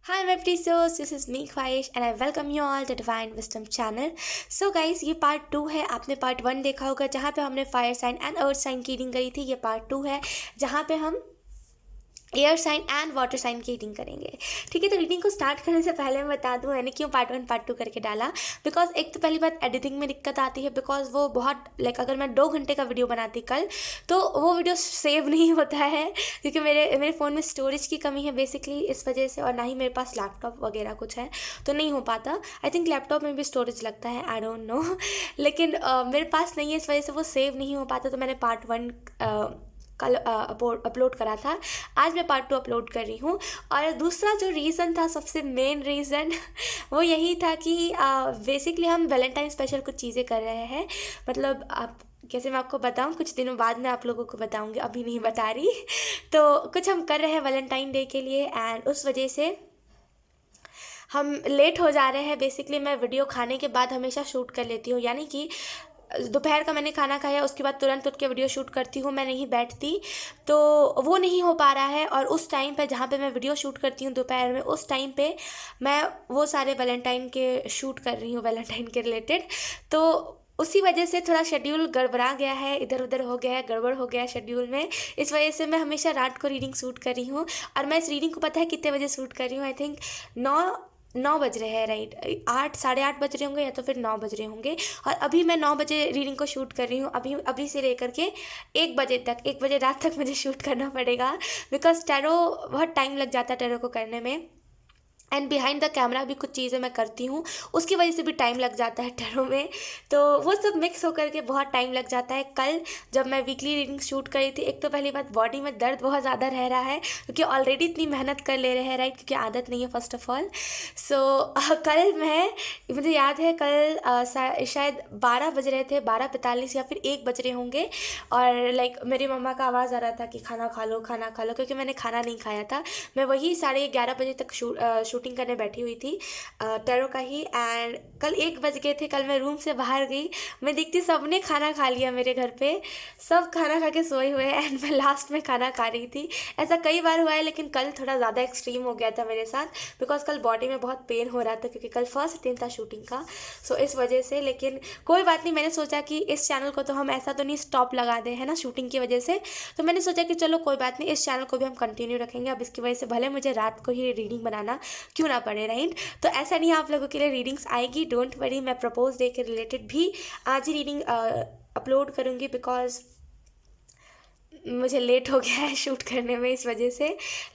Hi my precious, this is me Khwahish and I welcome you all to Divine Wisdom channel. So guys, ये part 2 है। आपने part 1 देखा होगा जहाँ पे हमने fire sign and earth sign की रीडिंग करी थी। ये पार्ट 2 है जहाँ पे हम air sign and water sign की रीडिंग करेंगे। ठीक है, तो रीडिंग को स्टार्ट करने से पहले मैं बता दूं मैंने क्यों पार्ट 1 पार्ट 2 करके डाला। बिकॉज एक तो पहली बात एडिटिंग में दिक्कत आती है, बिकॉज वो बहुत अगर मैं 2 घंटे का वीडियो बनाती कल तो वो वीडियो सेव नहीं होता है, क्योंकि मेरे फ़ोन में स्टोरेज की कमी है बेसिकली इस वजह से, और ना ही मेरे पास लैपटॉप वगैरह कुछ है तो नहीं हो पाता। आई थिंक लैपटॉप में भी स्टोरेज लगता है, आई डोंट नो लेकिन मेरे पास नहीं है, इस वजह से वो सेव नहीं हो पाता। तो मैंने पार्ट 1 कल अपलोड करा था, आज मैं पार्ट 2 अपलोड कर रही हूँ। और दूसरा जो रीज़न था, सबसे मेन रीज़न वो यही था कि बेसिकली हम वैलेंटाइन स्पेशल कुछ चीज़ें कर रहे हैं। मतलब आप कैसे मैं आपको बताऊँ, कुछ दिनों बाद मैं आप लोगों को बताऊँगी, अभी नहीं बता रही तो कुछ हम कर रहे हैं वैलेंटाइन डे के लिए, एंड उस वजह से हम लेट हो जा रहे हैं। बेसिकली मैं वीडियो खाने के बाद हमेशा शूट कर लेती हूँ, यानी कि दोपहर का मैंने खाना खाया उसके बाद तुरंत उठ के वीडियो शूट करती हूँ, मैं नहीं बैठती। तो वो नहीं हो पा रहा है, और उस टाइम पे जहाँ पे मैं वीडियो शूट करती हूँ दोपहर में, उस टाइम पे मैं वो सारे वैलेंटाइन के शूट कर रही हूँ, वैलेंटाइन के रिलेटेड। तो उसी वजह से थोड़ा शेड्यूल गड़बड़ा गया है, इधर उधर हो गया है, गड़बड़ हो गया है शेड्यूल में। इस वजह से मैं हमेशा रात को रीडिंग शूट कर रही हूँ, और मैं इस रीडिंग को पता है कितने बजे शूट कर रही हूँ। आई थिंक 9 बज रहे हैं, राइट, 8 साढ़े 8 बज रहे होंगे या तो फिर 9 बज रहे होंगे। और अभी मैं 9 बजे रीडिंग को शूट कर रही हूँ, अभी अभी से लेकर के 1 बजे तक, 1 बजे रात तक मुझे शूट करना पड़ेगा। बिकॉज टैरो बहुत टाइम लग जाता है टैरो को करने में, एंड बिहाइंड द कैमरा भी कुछ चीज़ें मैं करती हूँ, उसकी वजह से भी टाइम लग जाता है टैरो में। तो वो सब मिक्स होकर के बहुत टाइम लग जाता है। कल जब मैं वीकली रीडिंग शूट करी थी, एक तो पहली बात बॉडी में दर्द बहुत ज़्यादा रह रहा है, क्योंकि ऑलरेडी इतनी मेहनत कर ले रहे हैं, राइट, क्योंकि आदत नहीं है फर्स्ट ऑफ ऑल। सो कल मुझे याद है कल शायद 12 बज रहे थे, 12:45 या फिर 1 बज रहे होंगे, और मेरी मम्मा का आवाज़ आ रहा था कि खाना खा लो खाना खा लो, क्योंकि मैंने खाना नहीं खाया था। मैं वही 11:30 बजे तक शूटिंग करने बैठी हुई थी टैरो का ही, एंड कल 1 बज गए थे। कल मैं रूम से बाहर गई, मैं देखती सबने खाना खा लिया मेरे घर पे, सब खाना खा के सोए हुए हैं, एंड मैं लास्ट में खाना खा रही थी। ऐसा कई बार हुआ है, लेकिन कल थोड़ा ज़्यादा एक्सट्रीम हो गया था मेरे साथ, बिकॉज कल बॉडी में बहुत पेन हो रहा था, क्योंकि कल फर्स्ट दिन था शूटिंग का। सो इस वजह से, लेकिन कोई बात नहीं, मैंने सोचा कि इस चैनल को तो हम ऐसा तो नहीं स्टॉप लगा दें, है ना, शूटिंग की वजह से। तो मैंने सोचा कि चलो कोई बात नहीं, इस चैनल को भी हम कंटिन्यू रखेंगे। अब इसकी वजह से भले मुझे रात को ही रीडिंग बनाना क्यों ना पड़े, राइट। तो ऐसा नहीं, आप लोगों के लिए रीडिंग्स आएगी, डोंट वरी। मैं प्रपोज डे के रिलेटेड भी आज ही रीडिंग अपलोड करूँगी, बिकॉज मुझे लेट हो गया है शूट करने में, इस वजह से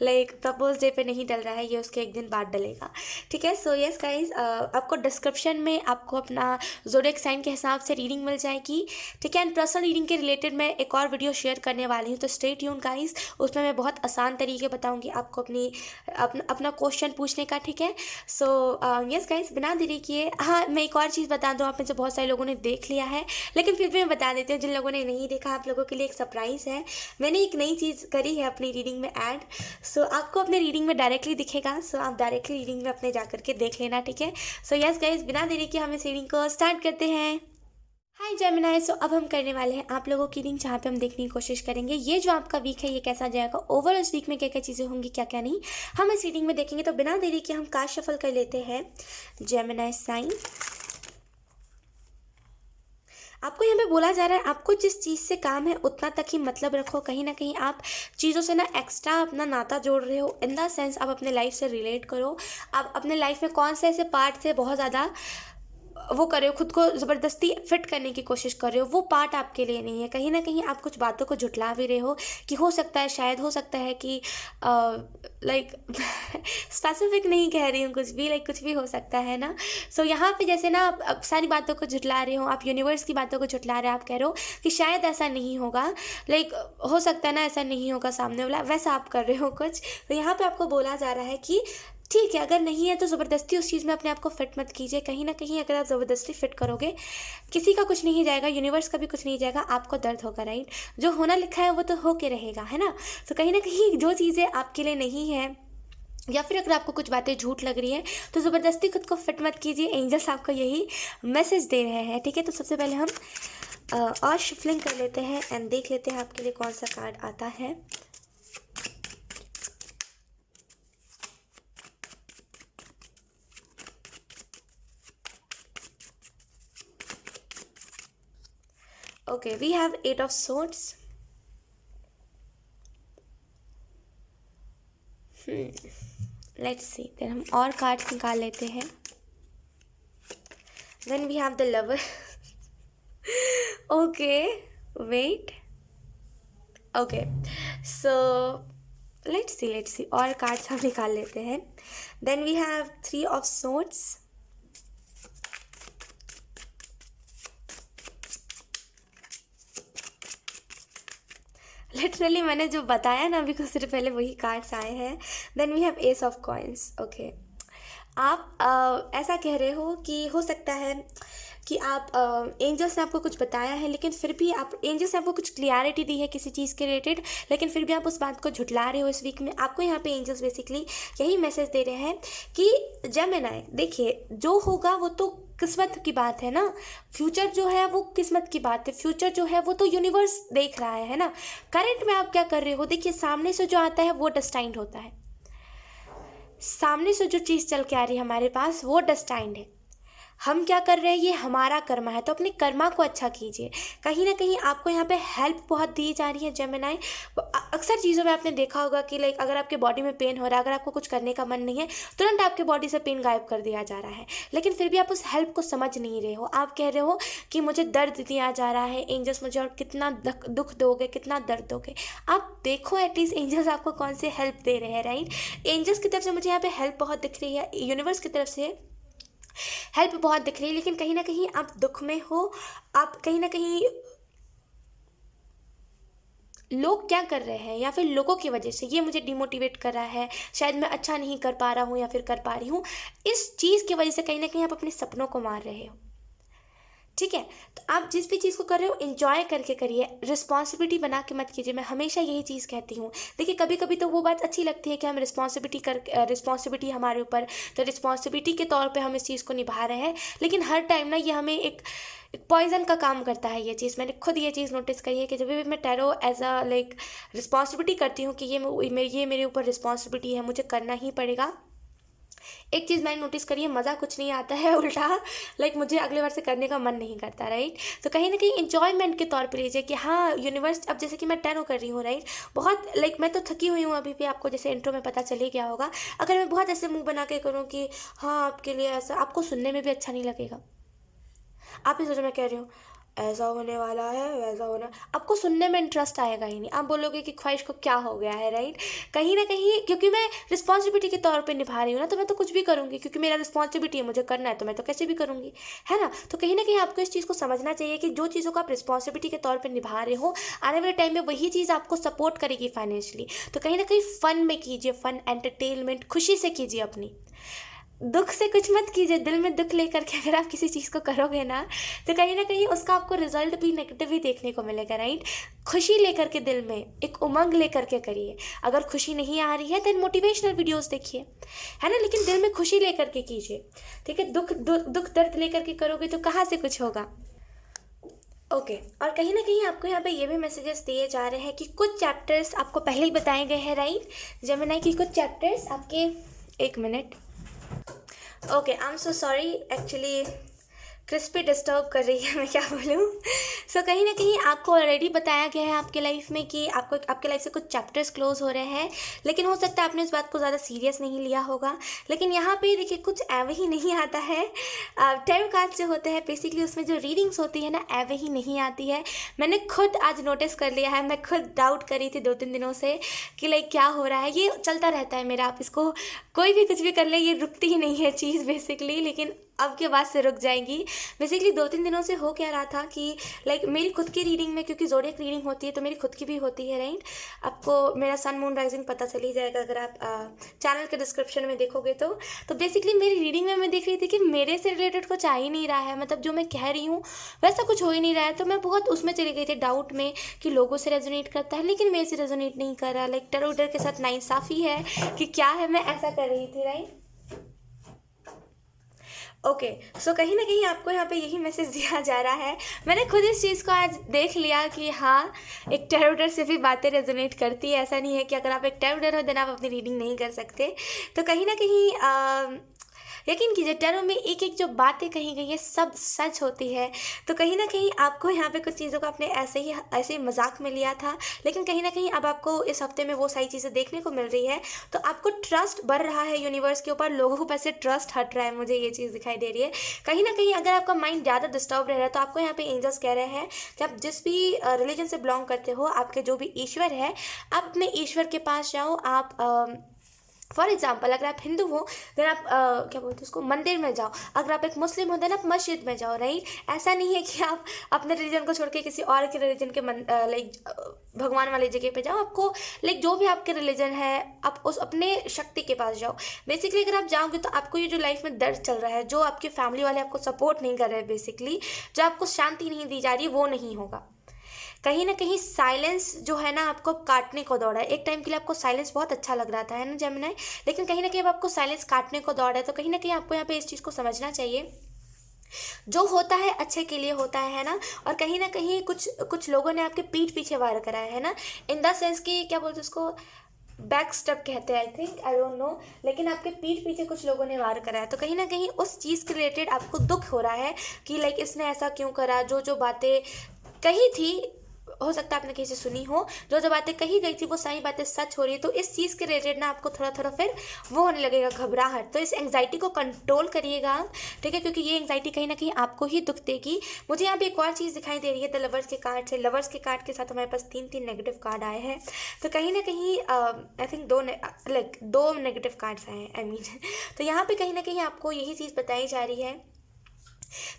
प्रपोज डे पे नहीं डल रहा है, ये उसके 1 दिन बाद डलेगा। ठीक है, सो यस गाइज, आपको डिस्क्रिप्शन में आपको अपना ज़ोडिएक साइन के हिसाब से रीडिंग मिल जाएगी। ठीक है, एंड पर्सनल रीडिंग के रिलेटेड मैं एक और वीडियो शेयर करने वाली हूँ, तो स्टे ट्यून गाइज। उसमें मैं बहुत आसान तरीके बताऊँगी आपको अपना क्वेश्चन पूछने का। ठीक है, सो यस गाइज, बिना देरी किए, हाँ मैं एक और चीज़ बता दूँ, आप में से बहुत सारे लोगों ने देख लिया है, लेकिन फिर भी मैं बता देती हूँ, जिन लोगों ने नहीं देखा आप लोगों के लिए एक सरप्राइज़ है। मैंने एक नई चीज़ करी है अपनी रीडिंग में ऐड, सो आपको अपने रीडिंग में डायरेक्टली दिखेगा, सो आप डायरेक्टली रीडिंग में अपने जा करके देख लेना। ठीक है, सो यस गाइज, बिना देरी के हम इस रीडिंग को स्टार्ट करते हैं। हाय जेमिनाई, सो अब हम करने वाले हैं आप लोगों की रीडिंग, जहाँ पे हम देखने की कोशिश करेंगे ये जो आपका वीक है ये कैसा जाएगा, ओवरऑल इस वीक में क्या क्या चीज़ें होंगी, क्या क्या नहीं, हम इस रीडिंग में देखेंगे। तो बिना देरी के हम कार्ड शफल कर लेते हैं जेमिनाई साइन। आपको यहाँ पे बोला जा रहा है आपको जिस चीज़ से काम है उतना तक ही मतलब रखो। कहीं ना कहीं आप चीज़ों से ना एक्स्ट्रा अपना नाता जोड़ रहे हो, इन द सेंस आप अपने लाइफ से रिलेट करो। आप अपने लाइफ में कौन से ऐसे पार्ट से बहुत ज़्यादा वो कर रहे हो, खुद को ज़बरदस्ती फिट करने की कोशिश कर रहे हो, वो पार्ट आपके लिए नहीं है। कहीं ना कहीं आप कुछ बातों को झुटला भी रहे हो, कि हो सकता है, शायद हो सकता है कि स्पेसिफिक नहीं कह रही हूँ, कुछ भी कुछ भी हो सकता है ना। सो यहाँ पे जैसे ना आप सारी बातों को झुटला रहे हो, आप यूनिवर्स की बातों को झुटला रहे हो, आप कह रहे हो कि शायद ऐसा नहीं होगा, हो सकता है ना ऐसा नहीं होगा सामने वाला, वैसा आप कर रहे हो कुछ। तो यहाँ पे आपको बोला जा रहा है कि ठीक है, अगर नहीं है तो ज़बरदस्ती उस चीज़ में अपने आप को फिट मत कीजिए। कहीं ना कहीं अगर आप ज़बरदस्ती फिट करोगे, किसी का कुछ नहीं जाएगा, यूनिवर्स का भी कुछ नहीं जाएगा, आपको दर्द होगा, राइट। जो होना लिखा है वो तो हो के रहेगा, है ना। तो कहीं ना कहीं जो चीज़ें आपके लिए नहीं है, या फिर अगर आपको कुछ बातें झूठ लग रही है, तो ज़बरदस्ती खुद को फिट मत कीजिए। एंजल्स आपको यही मैसेज दे रहे हैं। ठीक है, तो सबसे पहले हम और शिफलिंग कर लेते हैं एंड देख लेते हैं आपके लिए कौन सा कार्ड आता है। Okay, we have 8 of swords. Let's see, then हम और कार्ड्स निकाल लेते हैं. Then we have the lover. Okay, wait. Okay, so let's see और कार्ड्स हम निकाल लेते हैं. Then we have 3 of swords. Literally मैंने जो बताया ना अभी कुछ देर पहले वही कार्ड्स आए हैं. Then we have ace of coins. Okay, आप ऐसा कह रहे हो कि हो सकता है कि आप एंजल्स ने आपको कुछ बताया है, लेकिन फिर भी आप एंजल्स ने आपको कुछ क्लियरिटी दी है किसी चीज़ के रिलेटेड, लेकिन फिर भी आप उस बात को झुठला रहे हो इस वीक में. आपको यहाँ पे एंजल्स बेसिकली यही मैसेज दे रहे हैं कि जेमिनी, देखिए जो होगा वो तो किस्मत की बात है ना. फ्यूचर जो है वो किस्मत की बात है. फ्यूचर जो है वो तो यूनिवर्स देख रहा है ना. करंट में आप क्या कर रहे हो, देखिए सामने से जो आता है वो डेस्टाइंड होता है. सामने से जो चीज़ चल के आ रही है हमारे पास वो डेस्टाइंड है. हम क्या कर रहे हैं, ये हमारा कर्मा है, तो अपने कर्मा को अच्छा कीजिए. कहीं ना कहीं आपको यहाँ पे हेल्प बहुत दी जा रही है जेमिनी. अक्सर चीज़ों में आपने देखा होगा कि लाइक अगर आपके बॉडी में पेन हो रहा है, अगर आपको कुछ करने का मन नहीं है, तुरंत आपके बॉडी से पेन गायब कर दिया जा रहा है, लेकिन फिर भी आप उस हेल्प को समझ नहीं रहे हो. आप कह रहे हो कि मुझे दर्द दिया जा रहा है, एंजल्स मुझे और कितना दुख दोगे, कितना दर्द दोगे. आप देखो एटलीस्ट एंजल्स आपको कौन से हेल्प दे रहे हैं, राइट. एंजल्स की तरफ से मुझे यहाँ पे हेल्प बहुत दिख रही है, यूनिवर्स की तरफ से हेल्प बहुत दिख रही है, लेकिन कहीं ना कहीं आप दुख में हो. आप कहीं ना कहीं लोग क्या कर रहे हैं या फिर लोगों की वजह से ये मुझे डिमोटिवेट कर रहा है, शायद मैं अच्छा नहीं कर पा रहा हूँ या फिर कर पा रही हूँ, इस चीज़ की वजह से कहीं ना कहीं आप अपने सपनों को मार रहे हो. ठीक है, तो आप जिस भी चीज़ को कर रहे हो एंजॉय करके करिए, रिस्पॉन्सिबिलिटी बना के मत कीजिए. मैं हमेशा यही चीज़ कहती हूँ. देखिए कभी कभी तो वो बात अच्छी लगती है कि हम रिस्पॉन्सिबिलिटी हमारे ऊपर, तो रिस्पॉन्सिबिलिटी के तौर पे हम इस चीज़ को निभा रहे हैं, लेकिन हर टाइम ना ये हमें एक पॉइजन का काम करता है. ये चीज़ मैंने खुद ये चीज़ नोटिस करी है कि जब भी मैं tarot as a like responsibility करती हूँ कि ये मेरे ऊपर रिस्पॉन्सिबिलिटी है, मुझे करना ही पड़ेगा. एक चीज़ मैंने नोटिस करी है, मज़ा कुछ नहीं आता है, उल्टा लाइक मुझे अगले बार से करने का मन नहीं करता, राइट. तो कहीं ना कहीं इंजॉयमेंट के तौर पे लीजिए कि हाँ यूनिवर्स, अब जैसे कि मैं टैरो कर रही हूँ, राइट, बहुत लाइक मैं तो थकी हुई हूँ अभी भी, आपको जैसे इंट्रो में पता चल ही गया होगा. अगर मैं बहुत ऐसे मुंह बना के करूँ कि हाँ आपके लिए ऐसा, आपको सुनने में भी अच्छा नहीं लगेगा. आप ही सोचो मैं कह रही हूँ ऐसा होने वाला है, वैसा होना, आपको सुनने में इंटरेस्ट आएगा ही नहीं. आप बोलोगे कि ख्वाहिश को क्या हो गया है, राइट. कहीं ना कहीं क्योंकि मैं रिस्पॉन्सिबिलिटी के तौर पे निभा रही हूँ ना, तो मैं तो कुछ भी करूँगी, क्योंकि मेरा रिस्पॉन्सिबिलिटी है, मुझे करना है, तो मैं तो कैसे भी करूँगी, है ना. तो कहीं ना कहीं आपको इस चीज़ को समझना चाहिए कि जो चीज़ों को आप रिस्पॉन्सिबिलिटी के तौर पर निभा रहे हो, आने वाले टाइम में वही चीज़ आपको सपोर्ट करेगी फाइनेंशियली. तो कहीं ना कहीं फ़न में कीजिए, फ़न एंटरटेनमेंट खुशी से कीजिए. अपनी दुख से कुछ मत कीजिए. दिल में दुख लेकर के अगर आप किसी चीज़ को करोगे ना, तो कहीं ना कहीं उसका आपको रिजल्ट भी नेगेटिव ही देखने को मिलेगा, राइट. खुशी लेकर के दिल में एक उमंग लेकर के करिए. अगर खुशी नहीं आ रही है देन मोटिवेशनल वीडियोस देखिए, है ना, लेकिन दिल में खुशी लेकर के कीजिए. ठीक है, दुख दर्द लेकर के करोगे तो कहाँ से कुछ होगा. ओके, और कहीं ना कहीं आपको यहाँ पे ये भी मैसेजेस दिए जा रहे हैं कि कुछ चैप्टर्स आपको पहले ही बताए गए हैं, राइट. जेमिनी की कुछ चैप्टर्स आपके, एक minute. Okay, I am so sorry, actually crispy disturb कर रही है, मैं क्या बोलूँ. सो कहीं ना कहीं आपको ऑलरेडी बताया गया है आपके लाइफ में कि आपके लाइफ से कुछ चैप्टर्स क्लोज हो रहे हैं, लेकिन हो सकता है आपने इस बात को ज़्यादा सीरियस नहीं लिया होगा. लेकिन यहाँ पे देखिए कुछ एवे ही नहीं आता है. टैरो कार्ड्स जो होते हैं बेसिकली उसमें जो रीडिंग्स होती है ना, एवे ही नहीं आती है. मैंने खुद आज नोटिस कर लिया है, मैं खुद डाउट करी थी 2-3 दिनों से कि लाइक क्या हो रहा है. ये चलता रहता है मेरा, आप इसको कोई भी कुछ भी कर ले, ये रुकती ही नहीं है चीज़ बेसिकली, लेकिन अब के बाद से रुक जाएंगी. बेसिकली 2-3 दिनों से हो क्या रहा था कि लाइक मेरी खुद की रीडिंग में, क्योंकि ज़ोडिएक रीडिंग होती है तो मेरी खुद की भी होती है, राइट. आपको मेरा सन मून राइजिंग पता चल ही जाएगा अगर आप चैनल के डिस्क्रिप्शन में देखोगे तो बेसिकली मेरी रीडिंग में मैं देख रही थी कि मेरे से रिलेटेड कुछ आ ही नहीं रहा है, मतलब जो मैं कह रही हूँ वैसा कुछ हो ही नहीं रहा है. तो मैं बहुत उसमें चली गई थी डाउट में कि लोगों से रेजोनेट करता है लेकिन मेरे से रेजोनेट नहीं कर रहा. लाइक टैरो के साथ नाइंसाफ़ी है कि क्या है, मैं ऐसा कर रही थी, राइट. ओके, सो कहीं ना कहीं आपको यहाँ पे यही मैसेज दिया जा रहा है. मैंने खुद इस चीज़ को आज देख लिया कि हाँ एक टैरो से भी बातें रेजोनेट करती है. ऐसा नहीं है कि अगर आप एक टैरो हो देन आप अपनी रीडिंग नहीं कर सकते. तो कहीं ना कहीं यकीन कीजिए टैरो में एक एक जो बातें कही गई है सब सच होती है। तो कहीं ना कहीं आपको यहाँ पे कुछ चीज़ों को आपने ऐसे ही मजाक में लिया था, लेकिन कहीं ना कहीं अब आपको इस हफ्ते में वो सारी चीज़ें देखने को मिल रही है। तो आपको ट्रस्ट बढ़ रहा है यूनिवर्स के ऊपर, लोगों पर से ट्रस्ट हट रहा है, मुझे ये चीज़ दिखाई दे रही है। कहीं ना कहीं अगर आपका माइंड ज़्यादा डिस्टर्ब रह रहा है तो आपको यहाँ पे एंजल्स कह रहे हैं कि आप जिस भी रिलीजन से बिलोंग करते हो, आपके जो भी ईश्वर है, आप अपने ईश्वर के पास जाओ। आप फॉर एग्जाम्पल अगर आप हिंदू हो देन आप क्या बोलते हैं उसको, मंदिर में जाओ। अगर आप एक मुस्लिम हो देन आप मस्जिद में जाओ, राइट। ऐसा नहीं है कि आप अपने रिलीजन को छोड़ के किसी और के रिलीजन के लाइक भगवान वाली जगह पे जाओ। आपको लाइक जो भी आपके रिलीजन है आप उस अपने शक्ति के पास जाओ। बेसिकली अगर आप जाओगे तो आपको ये जो लाइफ में दर्द चल रहा है, जो आपके फैमिली वाले आपको सपोर्ट नहीं कर रहे हैं, बेसिकली जो आपको शांति नहीं दी जा रही, वो नहीं होगा। कहीं ना कहीं साइलेंस जो है ना आपको काटने को दौड़ा है। एक टाइम के लिए आपको साइलेंस बहुत अच्छा लग रहा था, है ना जेमिनी, लेकिन कहीं ना कहीं अब आपको साइलेंस काटने को दौड़ा है। तो कहीं ना कहीं आपको यहाँ पे इस चीज़ को समझना चाहिए, जो होता है अच्छे के लिए होता है ना। और कहीं ना कहीं कुछ कुछ लोगों ने आपके पीठ पीछे वार करा है ना, इन द सेंस कि क्या बोलते हैं उसको, बैक स्टेप कहते हैं, I think, I don't no, लेकिन आपके पीठ पीछे कुछ लोगों ने वार करा है। तो कहीं ना कहीं उस चीज़ के रिलेटेड आपको दुख हो रहा है कि लाइक इसने ऐसा क्यों करा। जो जो बातें कही थी, हो सकता है आपने कहीं से सुनी हो, जो जो बातें कही गई थी वो सारी बातें सच हो रही है। तो इस चीज़ के रिलेटेड ना आपको थोड़ा थोड़ा फिर वो होने लगेगा, घबराहट। तो इस एंग्जाइटी को कंट्रोल करिएगा आप, ठीक है, क्योंकि ये एंग्जाइटी कहीं ना कहीं आपको ही दुख देगी। मुझे यहाँ पे एक और चीज़ दिखाई दे रही है द लवर्स के कार्ड से। लवर्स के कार्ड के साथ हमारे पास 3 नेगेटिव कार्ड आए हैं। तो कहीं ना कहीं आई थिंक दो नेगेटिव कार्ड्स आए हैं, आई मीन तो यहाँ पे कहीं ना कहीं आपको यही चीज़ बताई जा रही है।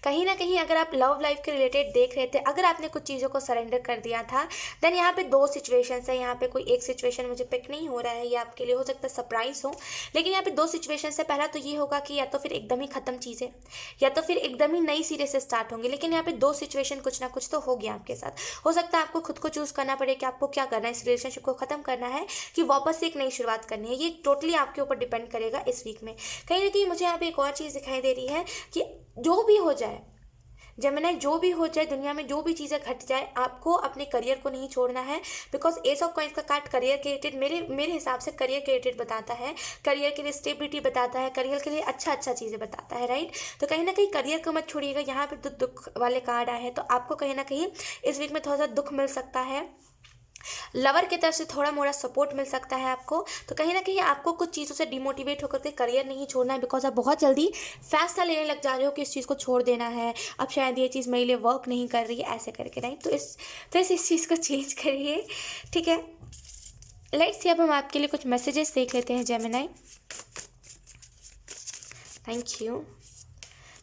कहीं ना कहीं अगर आप लव लाइफ के रिलेटेड देख रहे थे, अगर आपने कुछ चीज़ों को सरेंडर कर दिया था, देन यहाँ पे 2 सिचुएशंस है। यहाँ पे कोई एक सिचुएशन मुझे पिक नहीं हो रहा है, ये आपके लिए हो सकता है सरप्राइज हो, लेकिन यहाँ पे 2 सिचुएशंस है। पहला तो ये होगा कि या तो फिर एकदम ही खत्म चीज़ें, या तो फिर एकदम ही नई सिरे से स्टार्ट होंगी। लेकिन यहाँ पे 2 सिचुएशन कुछ ना कुछ तो हो गया आपके साथ। हो सकता है आपको खुद को चूज़ करना पड़े कि आपको क्या करना है, इस रिलेशनशिप को ख़त्म करना है कि वापस से एक नई शुरुआत करनी है। ये टोटली आपके ऊपर डिपेंड करेगा इस वीक में। कहीं ना कहीं मुझे यहाँ पे एक और चीज़ दिखाई दे रही है कि जो भी हो जाए जेमिनी, जो भी हो जाए दुनिया में, जो भी चीज़ें घट जाए, आपको अपने करियर को नहीं छोड़ना है। बिकॉज एस ऑफ कॉइंस का कार्ड करियर के रिलेटेड, मेरे हिसाब से करियर के रिलेटेड बताता है, करियर के लिए स्टेबिलिटी बताता है, करियर के लिए अच्छा चीज़ें बताता है, राइट। तो कहीं ना कहीं करियर को मत छोड़िएगा। यहाँ पे दुख वाले कार्ड आए हैं, तो आपको कहीं ना कहीं इस वीक में थोड़ा सा दुख मिल सकता है। लवर की तरफ से थोड़ा मोड़ा सपोर्ट मिल सकता है आपको। तो कहीं ना कहीं आपको कुछ चीज़ों से डिमोटिवेट होकर के करियर नहीं छोड़ना है, बिकॉज आप बहुत जल्दी फैसला लेने लग जा रहे हो कि इस चीज़ को छोड़ देना है, अब शायद ये चीज़ मेरे लिए वर्क नहीं कर रही है, ऐसे करके, राइट। तो इस चीज़ को चेंज करिए, ठीक है। लेट्स सी, अब हम आपके लिए कुछ मैसेजेस देख लेते हैं Gemini. Thank you.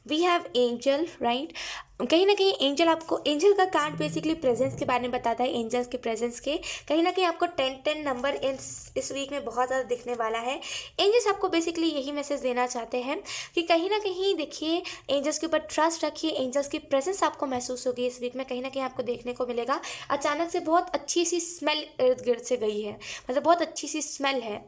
We have angel, right. कहीं ना कहीं एंजल आपको, एंजल का कार्ड बेसिकली प्रेजेंस के बारे में बताता है, एंजल्स के प्रेजेंस के। कहीं ना कहीं आपको 10 नंबर इस वीक में बहुत ज़्यादा दिखने वाला है। एंजल्स आपको बेसिकली यही मैसेज देना चाहते हैं कि कहीं ना कहीं देखिए, एंजल्स के ऊपर ट्रस्ट रखिए। एंजल्स की प्रेजेंस आपको महसूस होगी इस वीक में। कहीं ना कहीं आपको देखने को मिलेगा अचानक से बहुत अच्छी सी स्मेल इर्द गिर्द से गई है, मतलब बहुत अच्छी सी स्मेल है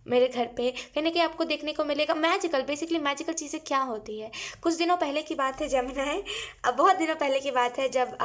मेरे घर पे। कहीं ना कहीं आपको देखने को मिलेगा मैजिकल। बेसिकली मैजिकल चीज़ें क्या होती है, कुछ दिनों पहले की बात है जेमिनी, अब बहुत दिनों पहले की बात है, जब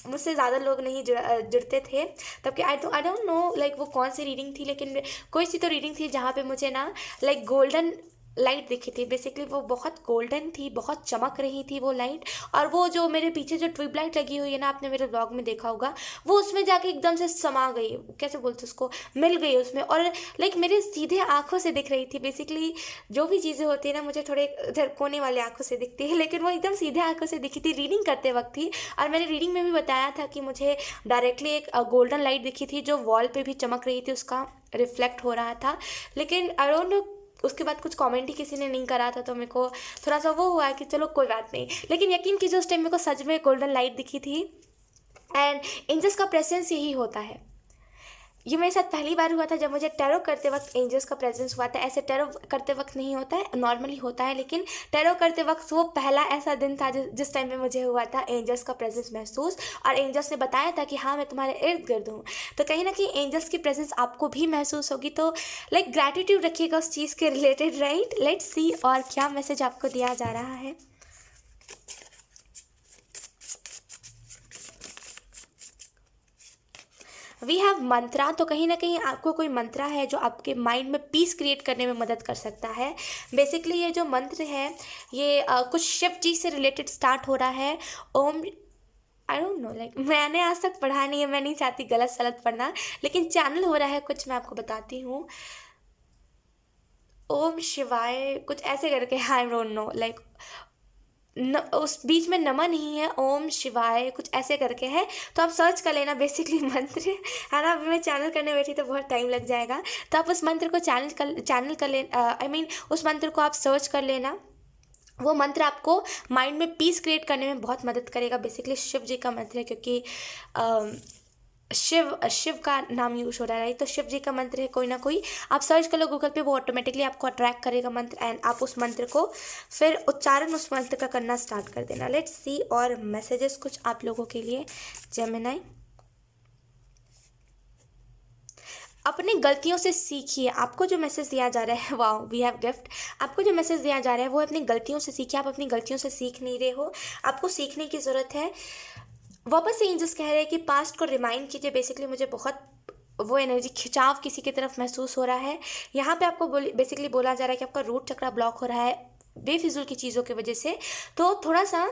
मुझसे ज़्यादा लोग नहीं जुड़ते थे तब कि आई डोंट नो लाइक वो कौन सी रीडिंग थी, लेकिन कोई सी तो रीडिंग थी जहाँ पे मुझे ना लाइक गोल्डन लाइट दिखी थी। बेसिकली वो बहुत गोल्डन थी, बहुत चमक रही थी वो लाइट। और वो जो मेरे पीछे जो ट्यूब लाइट लगी हुई है ना, आपने मेरे ब्लॉग में देखा होगा, वो उसमें जाके एकदम से समा गई, कैसे बोलते उसको, मिल गई उसमें। और लाइक मेरे सीधे आंखों से दिख रही थी। बेसिकली जो भी चीज़ें होती है ना, मुझे थोड़े इधर कोने वाले आंखों से दिखती है, लेकिन वो एकदम सीधे आंखों से दिखी थी, रीडिंग करते वक्त थी। और मैंने रीडिंग में भी बताया था कि मुझे डायरेक्टली एक गोल्डन लाइट दिखी थी जो वॉल पे भी चमक रही थी, उसका रिफ्लेक्ट हो रहा था। लेकिन आई डोंट नो, उसके बाद कुछ कमेंट ही किसी ने नहीं करा था, तो मेरे को थोड़ा सा वो हुआ कि चलो कोई बात नहीं। लेकिन यकीन कीजिए उस टाइम मेरे को सच में गोल्डन लाइट दिखी थी। एंड एंजल्स का प्रेजेंस यही होता है। ये मेरे साथ पहली बार हुआ था जब मुझे टैरो करते वक्त एंजल्स का प्रेजेंस हुआ था। ऐसे टैरो करते वक्त नहीं होता है, नॉर्मली होता है, लेकिन टैरो करते वक्त वो पहला ऐसा दिन था जिस टाइम में मुझे हुआ था एंजल्स का प्रेजेंस महसूस। और एंजल्स ने बताया था कि हाँ, मैं तुम्हारे इर्द गिर्द हूँ। तो कहीं ना कहीं एंजल्स की प्रेजेंस आपको भी महसूस होगी। तो लाइक ग्रैटिट्यूड रखिएगा उस चीज़ के रिलेटेड, राइट। लेट्स सी और क्या मैसेज आपको दिया जा रहा है। वी हैव मंत्रा, तो कहीं ना कहीं आपको कोई मंत्रा है जो आपके माइंड में पीस क्रिएट करने में मदद कर सकता है। बेसिकली ये जो मंत्र है ये कुछ शिव जी से रिलेटेड स्टार्ट हो रहा है। ओम, आई डोंट नो, लाइक मैंने आज तक पढ़ा नहीं है, मैं नहीं चाहती गलत सलत पढ़ना, लेकिन चैनल हो रहा है कुछ, मैं आपको बताती हूँ। ओम शिवाय कुछ ऐसे करके, आई डोंट नो, लाइक उस बीच में नमन ही है, ओम शिवाय कुछ ऐसे करके है, तो आप सर्च कर लेना बेसिकली मंत्र है ना। अभी मैं चैनल करने बैठी तो बहुत टाइम लग जाएगा, तो आप उस मंत्र को चैनल कर ले, आई मीन उस मंत्र को आप सर्च कर लेना। वो मंत्र आपको माइंड में पीस क्रिएट करने में बहुत मदद करेगा। बेसिकली शिव जी का मंत्र है, क्योंकि शिव शिव का नाम यूज हो रहा है, राइट। तो शिव जी का मंत्र है कोई ना कोई, आप सर्च कर लो गूगल पे, वो ऑटोमेटिकली आपको अट्रैक्ट करेगा मंत्र, एंड आप उस मंत्र को फिर उच्चारण उस मंत्र का करना स्टार्ट कर देना। लेट्स सी और मैसेजेस कुछ आप लोगों के लिए। जेमिनी, अपनी गलतियों से सीखिए। आपको जो मैसेज दिया जा रहा है, वाओ वी हैव गिफ्ट, आपको जो मैसेज दिया जा रहा है वो अपनी गलतियों से सीखिए। आप अपनी गलतियों से सीख नहीं रहे हो, आपको सीखने की ज़रूरत है। वापस से एंजल्स कह रहे हैं कि पास्ट को रिमाइंड कीजिए। बेसिकली मुझे बहुत वो एनर्जी खिंचाव किसी की तरफ महसूस हो रहा है। यहाँ पे आपको बेसिकली बोला जा रहा है कि आपका रूट चक्रा ब्लॉक हो रहा है बेफिजूल की चीज़ों की वजह से। तो थोड़ा सा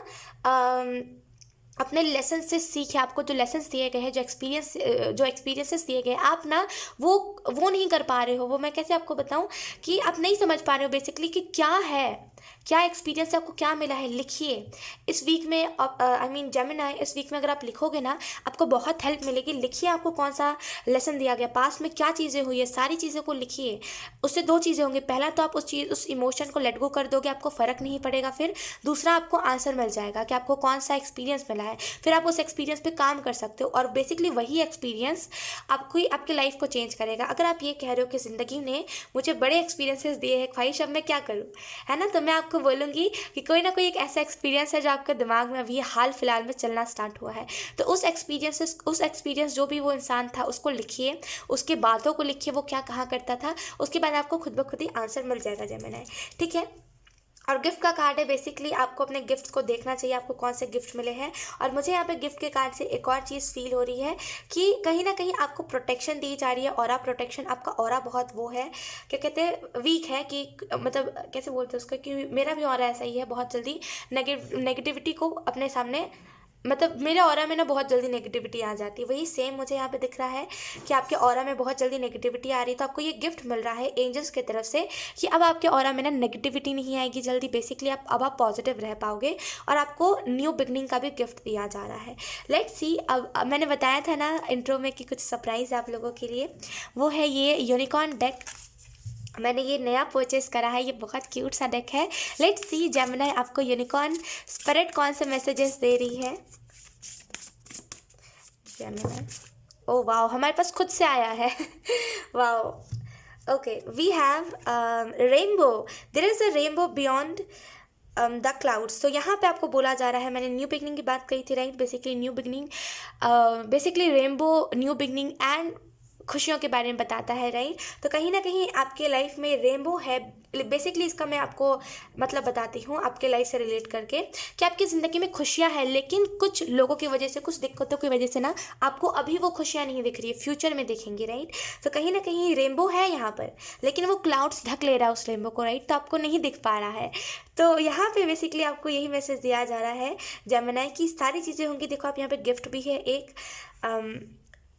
अपने लेसन से सीखे। आपको जो लेसन्स दिए गए हैं, जो एक्सपीरियंसेस दिए गए, आप ना वो नहीं कर पा रहे हो। वो मैं कैसे आपको बताऊं कि आप नहीं समझ पा रहे हो बेसिकली कि क्या है, क्या एक्सपीरियंस है, आपको क्या मिला है। लिखिए इस वीक में, आई मीन जेमिनी, इस वीक में अगर आप लिखोगे ना आपको बहुत हेल्प मिलेगी। लिखिए आपको कौन सा लेसन दिया गया, पास्ट में क्या चीज़ें हुई है, सारी चीज़ों को लिखिए। उससे दो चीज़ें होंगी, पहला तो आप उस इमोशन को लेट गो कर दोगे, आपको फ़र्क नहीं पड़ेगा। फिर दूसरा आपको आंसर मिल जाएगा कि आपको कौन सा एक्सपीरियंस मिला है, फिर आप उस एक्सपीरियंस पे काम कर सकते हो। और बेसिकली वही एक्सपीरियंस आपको ही आपकी लाइफ को चेंज करेगा। अगर आप ये कह रहे हो कि ज़िंदगी ने मुझे बड़े एक्सपीरियंसेस दिए हैं ख्वाहिश, अब मैं क्या करूँ, है ना, तो मैं आपको बोलूँगी कि कोई ना कोई एक ऐसा एक्सपीरियंस है जो आपके दिमाग में अभी हाल फिलहाल में चलना स्टार्ट हुआ है। तो उस एक्सपीरियंस जो भी वो इंसान था उसको लिखिए, उसकी बातों को लिखिए, वो क्या कहा करता था। उसके बाद आपको खुद ब खुद ही आंसर मिल जाएगा जेमिनी, ठीक है। और गिफ्ट का कार्ड है, बेसिकली आपको अपने गिफ्ट्स को देखना चाहिए, आपको कौन से गिफ्ट मिले हैं। और मुझे यहाँ पे गिफ्ट के कार्ड से एक और चीज़ फील हो रही है कि कहीं ना कहीं आपको प्रोटेक्शन दी जा रही है। ऑरा प्रोटेक्शन, आपका ऑरा बहुत वो है, क्या कहते हैं, वीक है, कि मतलब कैसे बोलते हैं उसका, कि मेरा भी ऑरा ऐसा ही है, बहुत जल्दी नेगेटिविटी को अपने सामने, मतलब मेरे ऑरा में ना बहुत जल्दी नेगेटिविटी आ जाती है। वही सेम मुझे यहाँ पे दिख रहा है कि आपके ऑरा में बहुत जल्दी नेगेटिविटी आ रही है। तो आपको ये गिफ्ट मिल रहा है एंजल्स की तरफ से कि अब आपके ऑरा में ना नेगेटिविटी नहीं आएगी जल्दी। बेसिकली आप पॉजिटिव रह पाओगे, और आपको न्यू बिगनिंग का भी गिफ्ट दिया जा रहा है। लेट्स सी, अब मैंने बताया था ना इंट्रो में कि कुछ सरप्राइज़ है आप लोगों के लिए, वो है ये यूनिकॉर्न डेक। मैंने ये नया परचेस करा है, ये बहुत क्यूट सा डेक है। लेट्स सी जेमिनी आपको यूनिकॉर्न स्पिरिट कौन से मैसेजेस दे रही है। जेमिनी, ओ वाओ, हमारे पास खुद से आया है wow, okay, we have rainbow, there is a rainbow beyond the clouds. तो यहाँ पे आपको बोला जा रहा है, मैंने न्यू बिगनिंग की बात कही थी, right. Basically new beginning, basically rainbow new beginning and खुशियों के बारे में बताता है, राइट। तो कहीं ना कहीं आपके लाइफ में रेनबो है। बेसिकली इसका मैं आपको मतलब बताती हूँ आपके लाइफ से रिलेट करके, कि आपकी ज़िंदगी में खुशियाँ हैं, लेकिन कुछ लोगों की वजह से, कुछ दिक्कतों की वजह से ना आपको अभी वो खुशियाँ नहीं दिख रही है, फ्यूचर में दिखेंगी, राइट। तो कहीं ना कहीं रेनबो है यहाँ पर, लेकिन वो क्लाउड्स ढक ले रहा है उस रेनबो को, राइट, तो आपको नहीं दिख पा रहा है। तो यहाँ पे बेसिकली आपको यही मैसेज दिया जा रहा है जेमिनी की सारी चीज़ें होंगी। देखो आप यहाँ पे गिफ्ट भी है एक,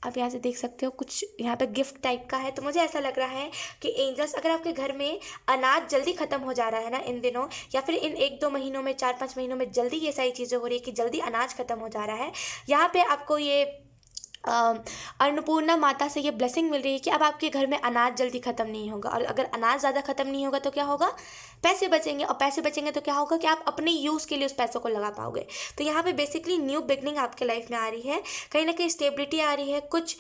आप यहाँ से देख सकते हो कुछ यहाँ पे गिफ्ट टाइप का है। तो मुझे ऐसा लग रहा है कि एंजल्स, अगर आपके घर में अनाज जल्दी ख़त्म हो जा रहा है ना इन दिनों, या फिर इन 1-2 महीनों में, 4-5 महीनों में जल्दी ये सारी चीज़ें हो रही है कि जल्दी अनाज ख़त्म हो जा रहा है, यहाँ पे आपको ये अन्नपूर्णा माता से ये ब्लेसिंग मिल रही है कि अब आपके घर में अनाज जल्दी ख़त्म नहीं होगा। और अगर अनाज ज़्यादा ख़त्म नहीं होगा तो क्या होगा, पैसे बचेंगे, और पैसे बचेंगे तो क्या होगा कि आप अपने यूज़ के लिए उस पैसों को लगा पाओगे। तो यहाँ पे बेसिकली न्यू बिगनिंग आपके लाइफ में आ रही है, कहीं ना कहीं स्टेबिलिटी आ रही है, कुछ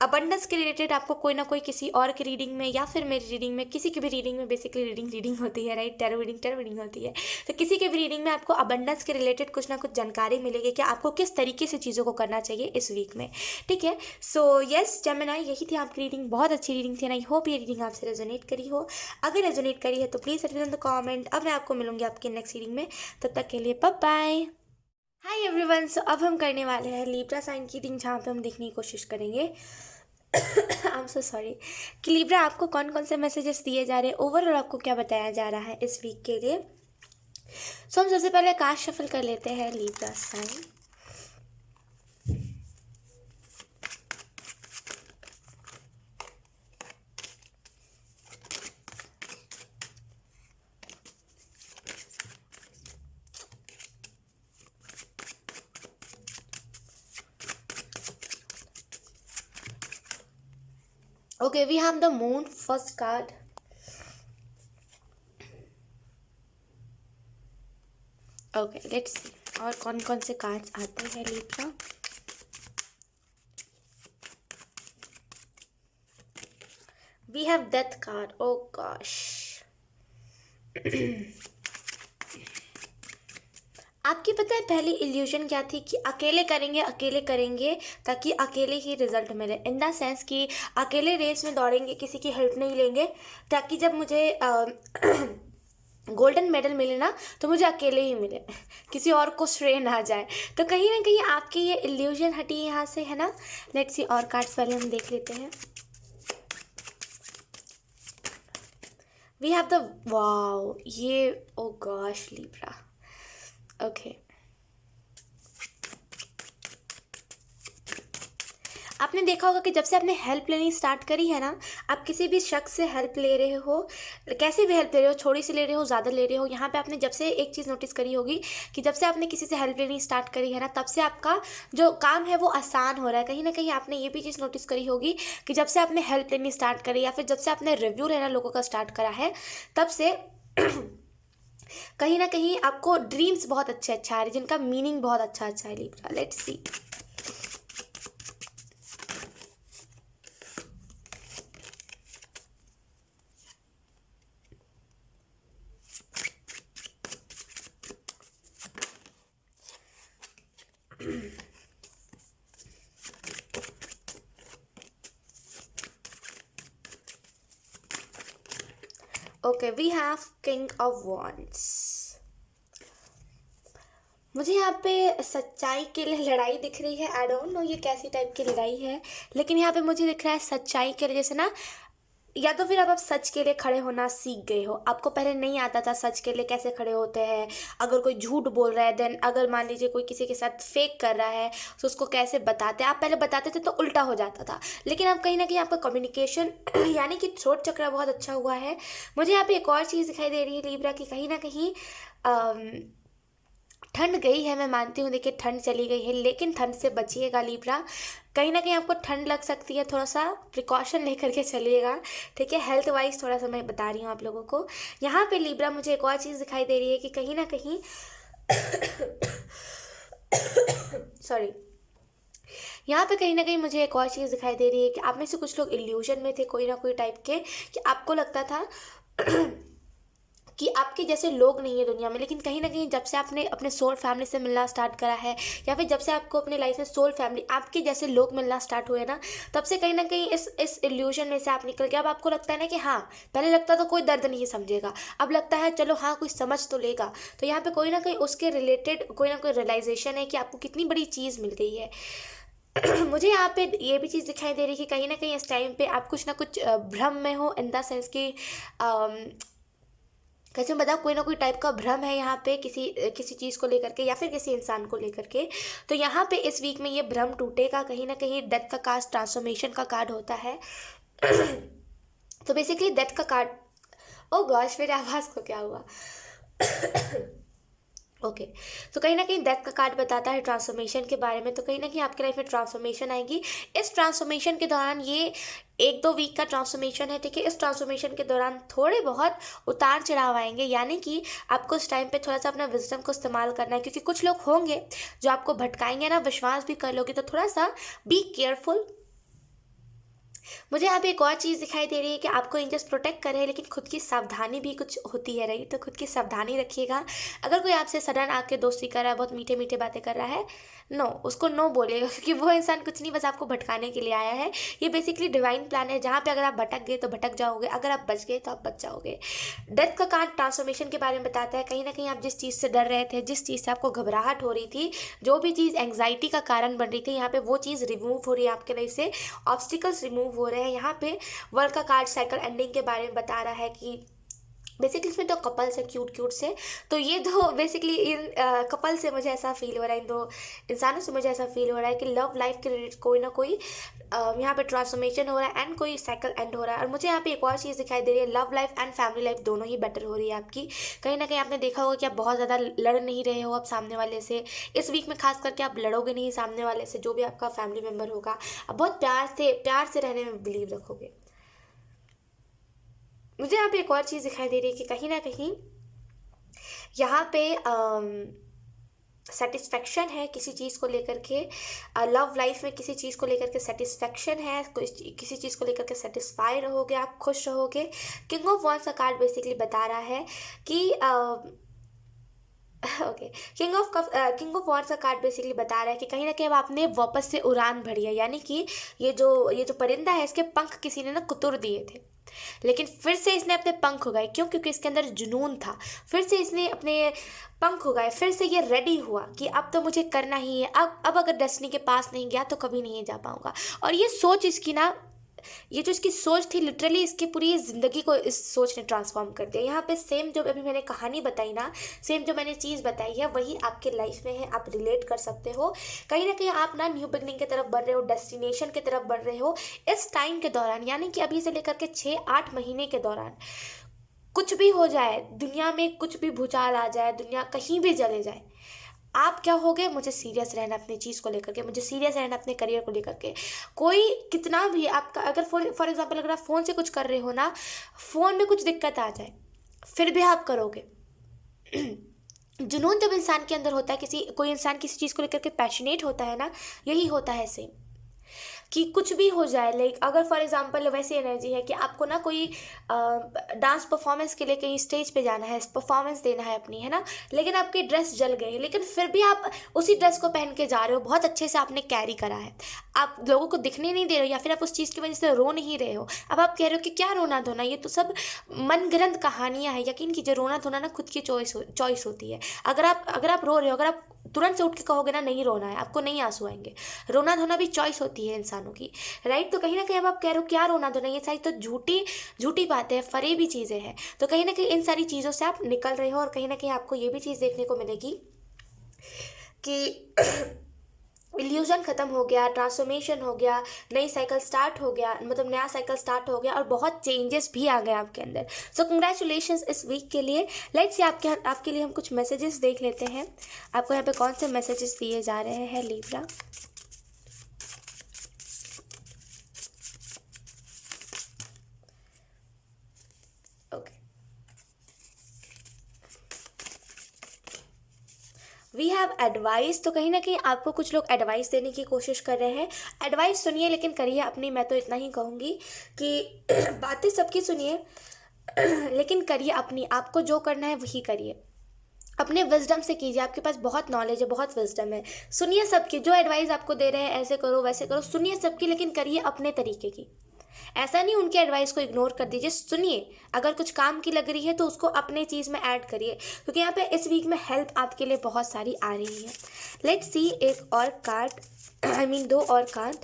अबंडेंस के रिलेटेड आपको कोई ना कोई किसी और की रीडिंग में, या फिर मेरी रीडिंग में, किसी की भी रीडिंग में, बेसिकली रीडिंग होती है, राइट, टैरो रीडिंग होती है। तो किसी के भी रीडिंग में आपको अबंडेंस के रिलेटेड कुछ ना कुछ जानकारी मिलेगी कि आपको किस तरीके से चीज़ों को करना चाहिए इस वीक में, ठीक है। सो यस जेमिनी, यही थी आपकी रीडिंग, बहुत अच्छी रीडिंग थी, आई होप ये रीडिंग आपसे रेजोनेट करी हो। अगर रेजोनेट करी है तो please let me know in the comment. अब मैं आपको मिलूंगी आपकी नेक्स्ट रीडिंग में, तब तक के लिए बाय बाय। हाय एवरीवन, सो अब हम करने वाले हैं लिब्रा साइन की रीडिंग, जहाँ पे हम देखने की कोशिश करेंगे आई एम सो सॉरी कि लिब्रा आपको कौन कौन से मैसेजेस दिए जा रहे हैं, ओवरऑल आपको क्या बताया जा रहा है इस वीक के लिए। सो हम सबसे पहले कार्ड शफल कर लेते हैं Libra sign. Okay, we have the moon first card. Okay, let's see और कौन कौन से कार्ड्स आते हैं Libra. We have death card. Oh gosh. आपकी पता है पहली इल्यूजन क्या थी कि अकेले करेंगे ताकि अकेले ही रिजल्ट मिले, इन द सेंस कि अकेले रेस में दौड़ेंगे, किसी की हेल्प नहीं लेंगे, ताकि जब मुझे गोल्डन मेडल मिले ना तो मुझे अकेले ही मिले, किसी और को श्रेय ना जाए। तो कहीं ना कहीं आपकी ये इल्यूजन हटी यहाँ से, है ना। लेट्स सी और कार्ड्स पहले हम देख लेते हैं। वी हैव द वाओ, ये ओ गॉश लिब्रा। ओके, आपने देखा होगा कि जब से आपने हेल्प लेनी स्टार्ट करी है ना, आप किसी भी शख्स से हेल्प ले रहे हो, कैसे भी हेल्प ले रहे हो, थोड़ी सी ले रहे हो, ज़्यादा ले रहे हो, यहाँ पे आपने जब से एक चीज़ नोटिस करी होगी कि जब से आपने किसी से हेल्प लेनी स्टार्ट करी है ना, तब से आपका जो काम है वो आसान हो रहा है। कहीं ना कहीं आपने ये भी चीज़ नोटिस करी होगी कि जब से आपने हेल्प लेनी स्टार्ट करी, या फिर जब से आपने रिव्यू लेना लोगों का स्टार्ट करा है, तब से कहीं ना कहीं आपको ड्रीम्स बहुत अच्छे आ रहे हैं, जिनका मीनिंग बहुत अच्छा है Libra. Let's see. Okay, we have king of wands. मुझे यहाँ पे सच्चाई के लिए लड़ाई दिख रही है। आई डोंट नो ये कैसी टाइप की लड़ाई है, लेकिन यहाँ पे मुझे दिख रहा है सच्चाई के लिए, जैसे ना, या तो फिर अब आप सच के लिए खड़े होना सीख गए हो। आपको पहले नहीं आता था सच के लिए कैसे खड़े होते हैं, अगर कोई झूठ बोल रहा है, देन अगर मान लीजिए कोई किसी के साथ फेक कर रहा है तो उसको कैसे बताते हैं। आप पहले बताते थे तो उल्टा हो जाता था, लेकिन अब कहीं ना कहीं आपका कम्युनिकेशन यानी कि थ्रोट चक्र बहुत अच्छा हुआ है। मुझे यहाँ पे एक और चीज़ दिखाई दे रही है लिब्रा की, कहीं ना कहीं ठंड गई है, मैं मानती हूँ, देखिए ठंड चली गई है, लेकिन ठंड से बचिएगा लिब्रा। कहीं ना कहीं आपको ठंड लग सकती है, थोड़ा सा प्रिकॉशन लेकर के चलिएगा, ठीक है। हेल्थ वाइज थोड़ा सा मैं बता रही हूँ आप लोगों को। यहाँ पे लिब्रा मुझे एक और चीज़ दिखाई दे रही है कि कहीं ना कहीं सॉरी, यहाँ पे कहीं ना कहीं मुझे एक और चीज़ दिखाई दे रही है कि आप में से कुछ लोग इल्यूजन में थे कोई ना कोई टाइप के, कि आपको लगता था कि आपके जैसे लोग नहीं है दुनिया में, लेकिन कहीं ना कहीं जब से आपने अपने सोल फैमिली से मिलना स्टार्ट करा है, या फिर जब से आपको अपने लाइफ में सोल फैमिली आपके जैसे लोग मिलना स्टार्ट हुए ना, तब से कहीं ना कहीं इस इल्यूजन में से आप निकल के अब आपको लगता है ना कि हाँ, पहले लगता तो कोई दर्द नहीं समझेगा, अब लगता है चलो हाँ कोई समझ तो लेगा। तो यहाँ पे कोई ना कोई उसके रिलेटेड कोई ना कोई रियलाइजेशन है कि आपको कितनी बड़ी चीज़ मिल गई है। मुझे यहाँ पे ये भी चीज़ दिखाई दे रही है कि कहीं ना कहीं इस टाइम पे आप कुछ ना कुछ भ्रम में हो, इन द सेंस कि कैसे मैं बताऊँ, कोई ना कोई टाइप का भ्रम है यहाँ पे किसी किसी चीज़ को लेकर के, या फिर किसी इंसान को लेकर के। तो यहाँ पे इस वीक में ये भ्रम टूटेगा। कहीं ना कहीं डेथ का कार्ड ट्रांसफॉर्मेशन का कार्ड होता है। तो बेसिकली डेथ का कार्ड, ओ गॉश मेरे आवाज़ को क्या हुआ ओके तो कहीं ना कहीं डेथ का कार्ड बताता है ट्रांसफॉर्मेशन के बारे में। तो कहीं ना कहीं आपके लाइफ में ट्रांसफॉर्मेशन आएगी। इस ट्रांसफॉर्मेशन के दौरान, ये 1-2 वीक का ट्रांसफॉर्मेशन है, ठीक है। इस ट्रांसफॉर्मेशन के दौरान थोड़े बहुत उतार चढ़ाव आएंगे, यानी कि आपको उस टाइम पे थोड़ा सा अपना विजडम को इस्तेमाल करना है, क्योंकि कुछ लोग होंगे जो आपको भटकाएंगे ना, विश्वास भी कर लोगे तो थोड़ा सा बी केयरफुल। मुझे यहाँ पे एक और चीज़ दिखाई दे रही है कि आपको एंजल्स प्रोटेक्ट कर रहे हैं, लेकिन खुद की सावधानी भी कुछ होती है, राइट? तो खुद की सावधानी रखिएगा। अगर कोई आपसे सडन आके दोस्ती कर रहा है, बहुत मीठे मीठे बातें कर रहा है, नो, उसको नो बोलिएगा, क्योंकि वो इंसान कुछ नहीं, बस आपको भटकाने के लिए आया है। ये बेसिकली डिवाइन प्लान है, जहाँ पे अगर आप भटक गए तो भटक जाओगे, अगर आप बच गए तो आप बच जाओगे। डेथ का कार्ड ट्रांसफॉर्मेशन के बारे में बताता है। कहीं ना कहीं आप जिस चीज़ से डर रहे थे, जिस चीज़ से आपको घबराहट हो रही थी, जो भी चीज़ एंग्जाइटी का कारण बन रही थी, यहाँ पे वो चीज़ रिमूव हो रही है आपके लाइफ से। ऑब्स्टिकल्स रिमूव हो रहे हैं। यहाँ पे वर्ल्ड का कार्ड साइकिल एंडिंग के बारे में बता रहा है कि बेसिकली इसमें तो कपल्स है, क्यूट क्यूट से। तो ये दो बेसिकली इन कपल से मुझे ऐसा फील हो रहा है, इन दो इंसानों से मुझे ऐसा फील हो रहा है कि लव लाइफ के रिलेटेड कोई ना कोई यहाँ पे ट्रांसफॉर्मेशन हो रहा है एंड कोई साइकिल एंड हो रहा है। और मुझे यहाँ पे एक और चीज़ दिखाई दे रही है, love life and family life दोनों ही बेटर हो रही है आपकी। कहीं ना कहीं आपने देखा होगा कि आप बहुत ज़्यादा लड़ नहीं रहे हो आप सामने वाले से। इस वीक में खास करके आप लड़ोगे नहीं सामने वाले से, जो भी आपका फैमिली मेम्बर होगा। आप बहुत प्यार से रहने में बिलीव रखोगे। मुझे यहाँ पे एक और चीज़ दिखाई दे रही है कि कहीं ना कहीं यहाँ पे सेटिस्फेक्शन है किसी चीज़ को लेकर के। लव लाइफ में किसी चीज़ को लेकर के सेटिस्फेक्शन है, किसी चीज़ को लेकर के सेटिस्फाई रहोगे, आप खुश रहोगे। किंग ऑफ वॉन्ड्स का कार्ड बेसिकली बता रहा है कि ओके, किंग ऑफ वॉन्ड्स का कार्ड बेसिकली बता रहा है कि कहीं ना कहीं अब आपने वापस से उड़ान भरी है। यानी कि ये जो परिंदा है, इसके पंख किसी ने ना कुतुर दिए थे, लेकिन फिर से इसने अपने पंख उगाए। क्यों? क्योंकि इसके अंदर जुनून था। फिर से इसने अपने पंख उगाए, फिर से ये रेडी हुआ कि अब तो मुझे करना ही है। अब अगर डेस्टिनी के पास नहीं गया तो कभी नहीं जा पाऊंगा। और ये सोच इसकी ना, ये जो इसकी सोच थी, लिटरली इसकी पूरी ज़िंदगी को इस सोच ने ट्रांसफॉर्म कर दिया। यहाँ पे सेम जो अभी मैंने कहानी बताई ना, सेम जो मैंने चीज़ बताई है, वही आपके लाइफ में है। आप रिलेट कर सकते हो। कहीं ना कहीं आप ना न्यू बिगनिंग की तरफ बढ़ रहे हो, डेस्टिनेशन की तरफ बढ़ रहे हो इस टाइम के दौरान। यानी कि अभी से लेकर के 6-8 महीने के दौरान कुछ भी हो जाए, दुनिया में कुछ भी भूचाल आ जाए, दुनिया कहीं भी जले जाए, आप क्या होगे? मुझे सीरियस रहना अपनी चीज़ को लेकर के, मुझे सीरियस रहना अपने करियर को लेकर के। कोई कितना भी आपका, अगर फॉर एग्जांपल अगर आप फ़ोन से कुछ कर रहे हो ना, फ़ोन में कुछ दिक्कत आ जाए, फिर भी आप करोगे। जुनून जब इंसान के अंदर होता है, कोई इंसान किसी चीज़ को लेकर के पैशनेट होता है ना, यही होता है सेम, कि कुछ भी हो जाए। लाइक अगर फॉर एग्जांपल वैसी एनर्जी है कि आपको ना कोई डांस परफॉर्मेंस के लिए कहीं स्टेज पे जाना है, परफॉर्मेंस देना है अपनी, है ना, लेकिन आपकी ड्रेस जल गई, लेकिन फिर भी आप उसी ड्रेस को पहन के जा रहे हो, बहुत अच्छे से आपने कैरी करा है, आप लोगों को दिखने नहीं दे रहे हो, या फिर आप उस चीज़ की वजह से रो नहीं रहे हो। अब आप कह रहे हो कि क्या रोना धोना, ये तो सब मनगढ़ंत कहानियाँ हैं। यकीन कीजिए, रोना धोना ना खुद की चॉइस होती है। अगर आप रो रहे हो, अगर आप तुरंत से उठ के कहोगे ना नहीं रोना है, आपको नहीं आंसू आएंगे। रोना धोना भी चॉइस होती है इंसानों की, राइट? तो कहीं ना कहीं अब आप कह रहे हो क्या रोना धोना, ये सारी तो झूठी झूठी बातें हैं, फरेबी चीज़ें हैं। तो कहीं ना कहीं इन सारी चीज़ों से आप निकल रहे हो। और कहीं ना कहीं आपको ये भी चीज़ देखने को मिलेगी कि इल्यूजन खत्म हो गया, ट्रांसफॉर्मेशन हो गया, नई साइकिल स्टार्ट हो गया, मतलब नया साइकिल स्टार्ट हो गया, और बहुत चेंजेस भी आ गए आपके अंदर। सो कंग्रेचुलेशंस इस वीक के लिए। लेट्स सी आपके लिए हम कुछ मैसेजेस देख लेते हैं। आपको यहाँ पे कौन से मैसेजेस दिए जा रहे हैं Libra. Okay, we have advice. तो कहीं ना कहीं आपको कुछ लोग एडवाइस देने की कोशिश कर रहे हैं। एडवाइस सुनिए, लेकिन करिए अपनी। मैं तो इतना ही कहूँगी कि बातें सबकी सुनिए, लेकिन करिए अपनी। आपको जो करना है वही करिए, अपने विजडम से कीजिए। आपके पास बहुत नॉलेज है, बहुत विजडम है। सुनिए सबकी, जो एडवाइस आपको दे रहे हैं ऐसे करो वैसे करो, सुनिए सबकी, लेकिन करिए अपने तरीके की। ऐसा नहीं उनके एडवाइस को इग्नोर कर दीजिए, सुनिए। अगर कुछ काम की लग रही है तो उसको अपने चीज़ में ऐड करिए, क्योंकि यहाँ पे इस वीक में हेल्प आपके लिए बहुत सारी आ रही है। लेट्स सी एक और कार्ड, आई मीन 2 और कार्ड।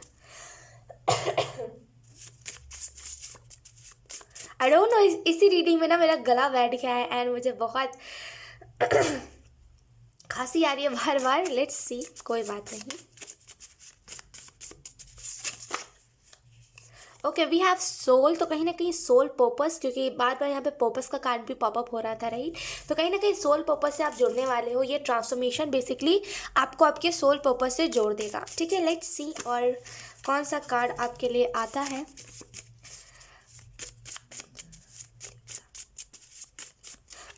आई डोंट नो, इसी रीडिंग में ना मेरा गला बैठ गया है एंड मुझे बहुत खांसी आ रही है बार बार। लेट्स सी, कोई बात नहीं। Okay, we have soul. तो कहीं ना कहीं सोल पर्पस, क्योंकि बार बार यहाँ पे पर्पस का कार्ड भी पॉपअप हो रहा था, राइट? तो कहीं ना कहीं सोल पर्पस से आप जुड़ने वाले हो। ये ट्रांसफॉर्मेशन बेसिकली आपको आपके सोल पर्पस से जोड़ देगा, ठीक है? लेट्स सी और कौन सा कार्ड आपके लिए आता है।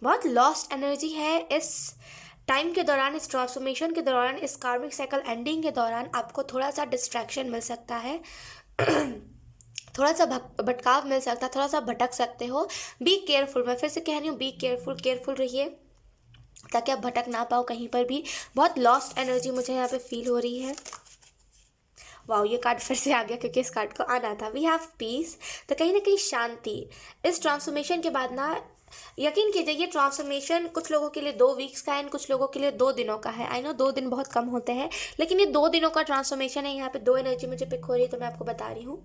बहुत लॉस्ट एनर्जी है इस टाइम के दौरान, इस ट्रांसफॉर्मेशन के दौरान, इस कार्मिक साइकिल एंडिंग के दौरान आपको थोड़ा सा डिस्ट्रैक्शन मिल सकता है। थोड़ा सा भटकाव मिल सकता है, थोड़ा सा भटक सकते हो। बी केयरफुल, मैं फिर से कह रही हूँ, बी केयरफुल, केयरफुल रहिए ताकि आप भटक ना पाओ कहीं पर भी। बहुत लॉस्ट एनर्जी मुझे यहाँ पे फील हो रही है। वाओ, ये कार्ड फिर से आ गया क्योंकि इस कार्ड को आना था। वी हैव पीस, तो कहीं ना कहीं शांति। इस ट्रांसफॉर्मेशन के बाद ना, यकीन कीजिए ये ट्रांसफॉर्मेशन कुछ लोगों के लिए 2 वीक्स का है, कुछ लोगों के लिए 2 दिनों का है। आई नो 2 दिन बहुत कम होते हैं, लेकिन ये 2 दिनों का ट्रांसफॉर्मेशन है। यहाँ पे 2 एनर्जी मुझे पिक हो रही है, तो मैं आपको बता रही हूँ।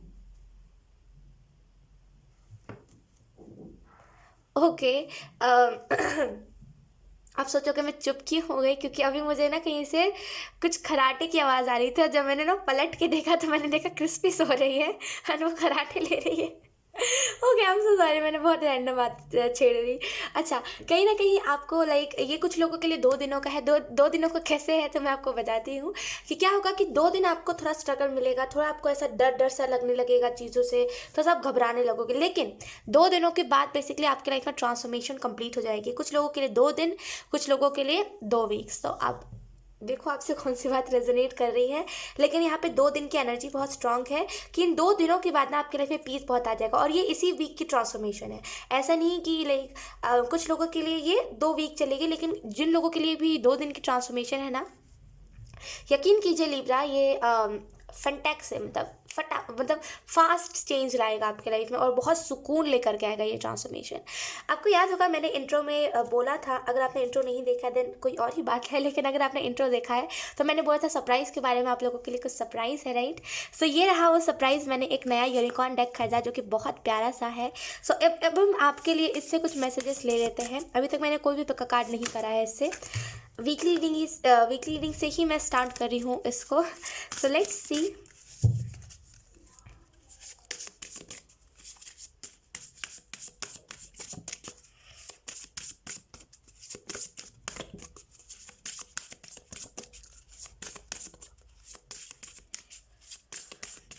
ओके। आप सोचोगे मैं चुप क्यों हो गई, क्योंकि अभी मुझे ना कहीं से कुछ खराटे की आवाज़ आ रही थी, और जब मैंने ना पलट के देखा तो मैंने देखा क्रिस्पी सो रही है और वो खराटे ले रही है। Okay, I am so sorry, मैंने बहुत रैंडम बात छेड़ दी। अच्छा, कहीं ना कहीं आपको लाइक ये कुछ लोगों के लिए 2 दिनों का है। दो दिनों का कैसे है, तो मैं आपको बताती हूँ कि क्या होगा कि 2 दिन आपको थोड़ा स्ट्रगल मिलेगा, थोड़ा आपको ऐसा डर डर सा लगने लगेगा चीज़ों से, थोड़ा सा आप घबराने लगोगे। लेकिन 2 दिनों के बाद बेसिकली आपकी लाइफ में ट्रांसफॉर्मेशन कंप्लीट हो जाएगी। कुछ लोगों के लिए 2 दिन, कुछ लोगों के लिए 2 वीक्स। तो आप देखो आपसे कौन सी बात रेजोनेट कर रही है। लेकिन यहाँ पे 2 दिन की एनर्जी बहुत स्ट्रांग है कि इन 2 दिनों के बाद ना आपके लाइफ में पीस बहुत आ जाएगा, और ये इसी वीक की ट्रांसफॉर्मेशन है। ऐसा नहीं कि लाइक कुछ लोगों के लिए ये 2 वीक चलेगी, लेकिन जिन लोगों के लिए भी 2 दिन की ट्रांसफॉर्मेशन है ना, यकीन कीजिए लिब्रा, ये फंटैक से मतलब फास्ट चेंज लाएगा आपके लाइफ में, और बहुत सुकून लेकर के आएगा ये ट्रांसफॉर्मेशन। आपको याद होगा मैंने इंट्रो में बोला था, अगर आपने इंट्रो नहीं देखा देन कोई और ही बात है, लेकिन अगर आपने इंट्रो देखा है तो मैंने बोला था सरप्राइज़ के बारे में, आप लोगों के लिए कुछ सरप्राइज़ है, राइट। सो ये रहा वो सरप्राइज़। मैंने एक नया यूनिकॉर्न डेक खरीदा जो कि बहुत प्यारा सा है। सो अब हम आपके लिए इससे कुछ मैसेजेस ले लेते हैं। अभी तक मैंने कोई भी कार्ड नहीं करा है इससे। वीकली रीडिंग से ही मैं स्टार्ट कर रही हूँ इसको। सो लेट्स सी।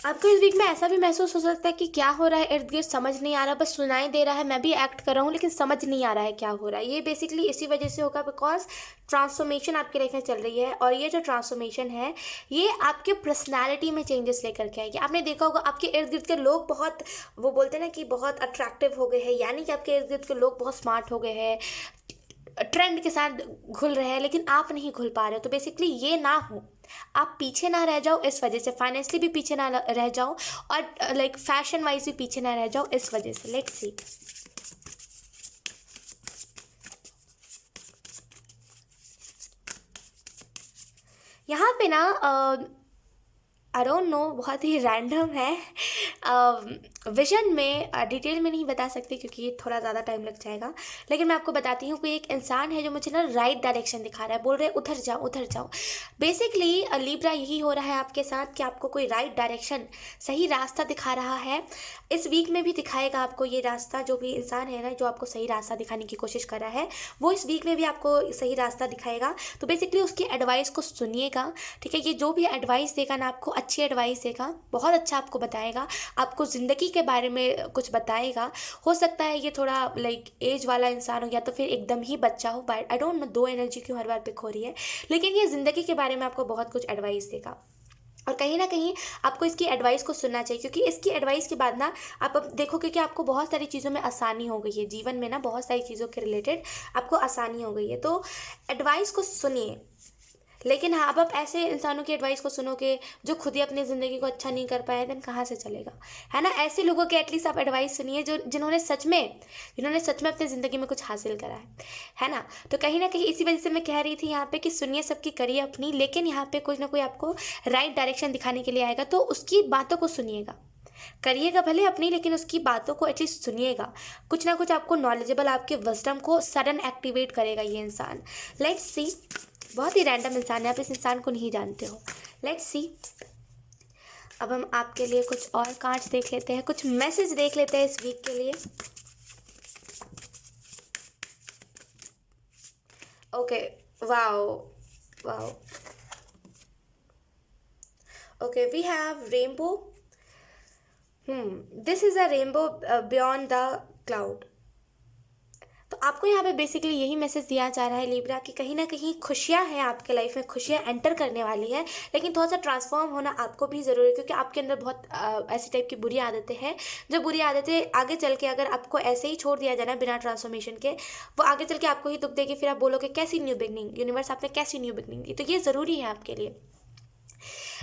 आपको इस वीक में ऐसा भी महसूस हो सकता है कि क्या हो रहा है इर्द गिर्द समझ नहीं आ रहा, बस सुनाई दे रहा है, मैं भी एक्ट कर रहा हूँ लेकिन समझ नहीं आ रहा है क्या हो रहा है। ये बेसिकली इसी वजह से होगा बिकॉज ट्रांसफॉर्मेशन आपके लाइफ में चल रही है, और ये जो ट्रांसफॉर्मेशन है ये आपके पर्सनैलिटी में चेंजेस लेकर के आएगी। आपने देखा होगा आपके इर्द गिर्द के लोग बहुत, वो बोलते हैं ना कि बहुत अट्रैक्टिव हो गए हैं, यानी कि आपके इर्द गिर्द के लोग बहुत स्मार्ट हो गए हैं, ट्रेंड के साथ घुल रहे हैं, लेकिन आप नहीं घुल पा रहे हो। तो बेसिकली ये ना हो, आप पीछे ना रह जाओ इस वजह से, फाइनेंशियली भी पीछे ना रह जाओ, और लाइक फैशन वाइज भी पीछे ना रह जाओ इस वजह से। Let's see. यहाँ पे ना आई डोंट नो, बहुत ही रैंडम है। विजन में डिटेल में नहीं बता सकती क्योंकि ये थोड़ा ज़्यादा टाइम लग जाएगा, लेकिन मैं आपको बताती हूँ। कोई एक इंसान है जो मुझे ना राइट डायरेक्शन दिखा रहा है, बोल रहे उधर जाओ उधर जाओ। बेसिकली लिब्रा यही हो रहा है आपके साथ कि आपको कोई राइट डायरेक्शन, सही रास्ता दिखा रहा है। इस वीक में भी दिखाएगा आपको ये रास्ता। जो भी इंसान है ना जो आपको सही रास्ता दिखाने की कोशिश कर रहा है, वो इस वीक में भी आपको सही रास्ता दिखाएगा। तो बेसिकली उसकी एडवाइस को सुनिएगा, ठीक है। ये जो भी एडवाइस देगा ना आपको, अच्छी एडवाइस देगा, बहुत अच्छा आपको बताएगा, आपको ज़िंदगी के बारे में कुछ बताएगा। हो सकता है ये थोड़ा लाइक एज वाला इंसान हो, या तो फिर एकदम ही बच्चा हो, but I don't no 2 energy क्यों हर बार पिक हो रही है, लेकिन ये ज़िंदगी के बारे में आपको बहुत कुछ एडवाइस देगा। और कहीं ना कहीं आपको इसकी एडवाइस को सुनना चाहिए, क्योंकि इसकी एडवाइस के बाद ना आप अब देखोगे कि आपको बहुत सारी चीज़ों में आसानी हो गई है, जीवन में ना बहुत सारी चीज़ों के रिलेटेड आपको आसानी हो गई है। तो एडवाइस को सुनिए, लेकिन हाँ, अब आप ऐसे इंसानों की एडवाइस को सुनोगे जो खुद ही अपनी ज़िंदगी को अच्छा नहीं कर पाए, देन कहाँ से चलेगा, है ना। ऐसे लोगों के एटलीस्ट आप एडवाइस सुनिए जो जिन्होंने सच में अपनी ज़िंदगी में कुछ हासिल करा है ना। तो कहीं ना कहीं इसी वजह से मैं कह रही थी यहाँ पे कि सुनिए सबकी, करिए अपनी, लेकिन यहाँ पे कुछ ना कोई आपको राइट डायरेक्शन दिखाने के लिए आएगा, तो उसकी बातों को सुनिएगा। करिएगा भले अपनी, लेकिन उसकी बातों को एटलीस्ट सुनिएगा। कुछ ना कुछ आपको नॉलेजेबल, आपके विजडम को सडन एक्टिवेट करेगा ये इंसान। Let's see. बहुत ही रैंडम इंसान है, आप इस इंसान को नहीं जानते हो। Let's see. अब हम आपके लिए कुछ और कार्ड्स देख लेते हैं, कुछ मैसेज देख लेते हैं इस वीक के लिए। Okay, wow wow. Okay, we have rainbow. This is a rainbow beyond the cloud. तो आपको यहाँ पे बेसिकली यही मैसेज दिया जा रहा है लिब्रा कि कहीं ना कहीं खुशियाँ हैं आपके लाइफ में, खुशियाँ एंटर करने वाली है, लेकिन थोड़ा सा ट्रांसफॉर्म होना आपको भी ज़रूरी है, क्योंकि आपके अंदर बहुत ऐसी टाइप की बुरी आदतें हैं, जो बुरी आदतें आगे चल के अगर आपको ऐसे ही छोड़ दिया जाए ना बिना ट्रांसफॉर्मेशन के, वो आगे चल के आपको ही दुख देगी। फिर आप बोलोगे कैसी न्यू बिगनिंग, यूनिवर्स आपने कैसी न्यू बिगनिंग दी। तो ये ज़रूरी है आपके लिए।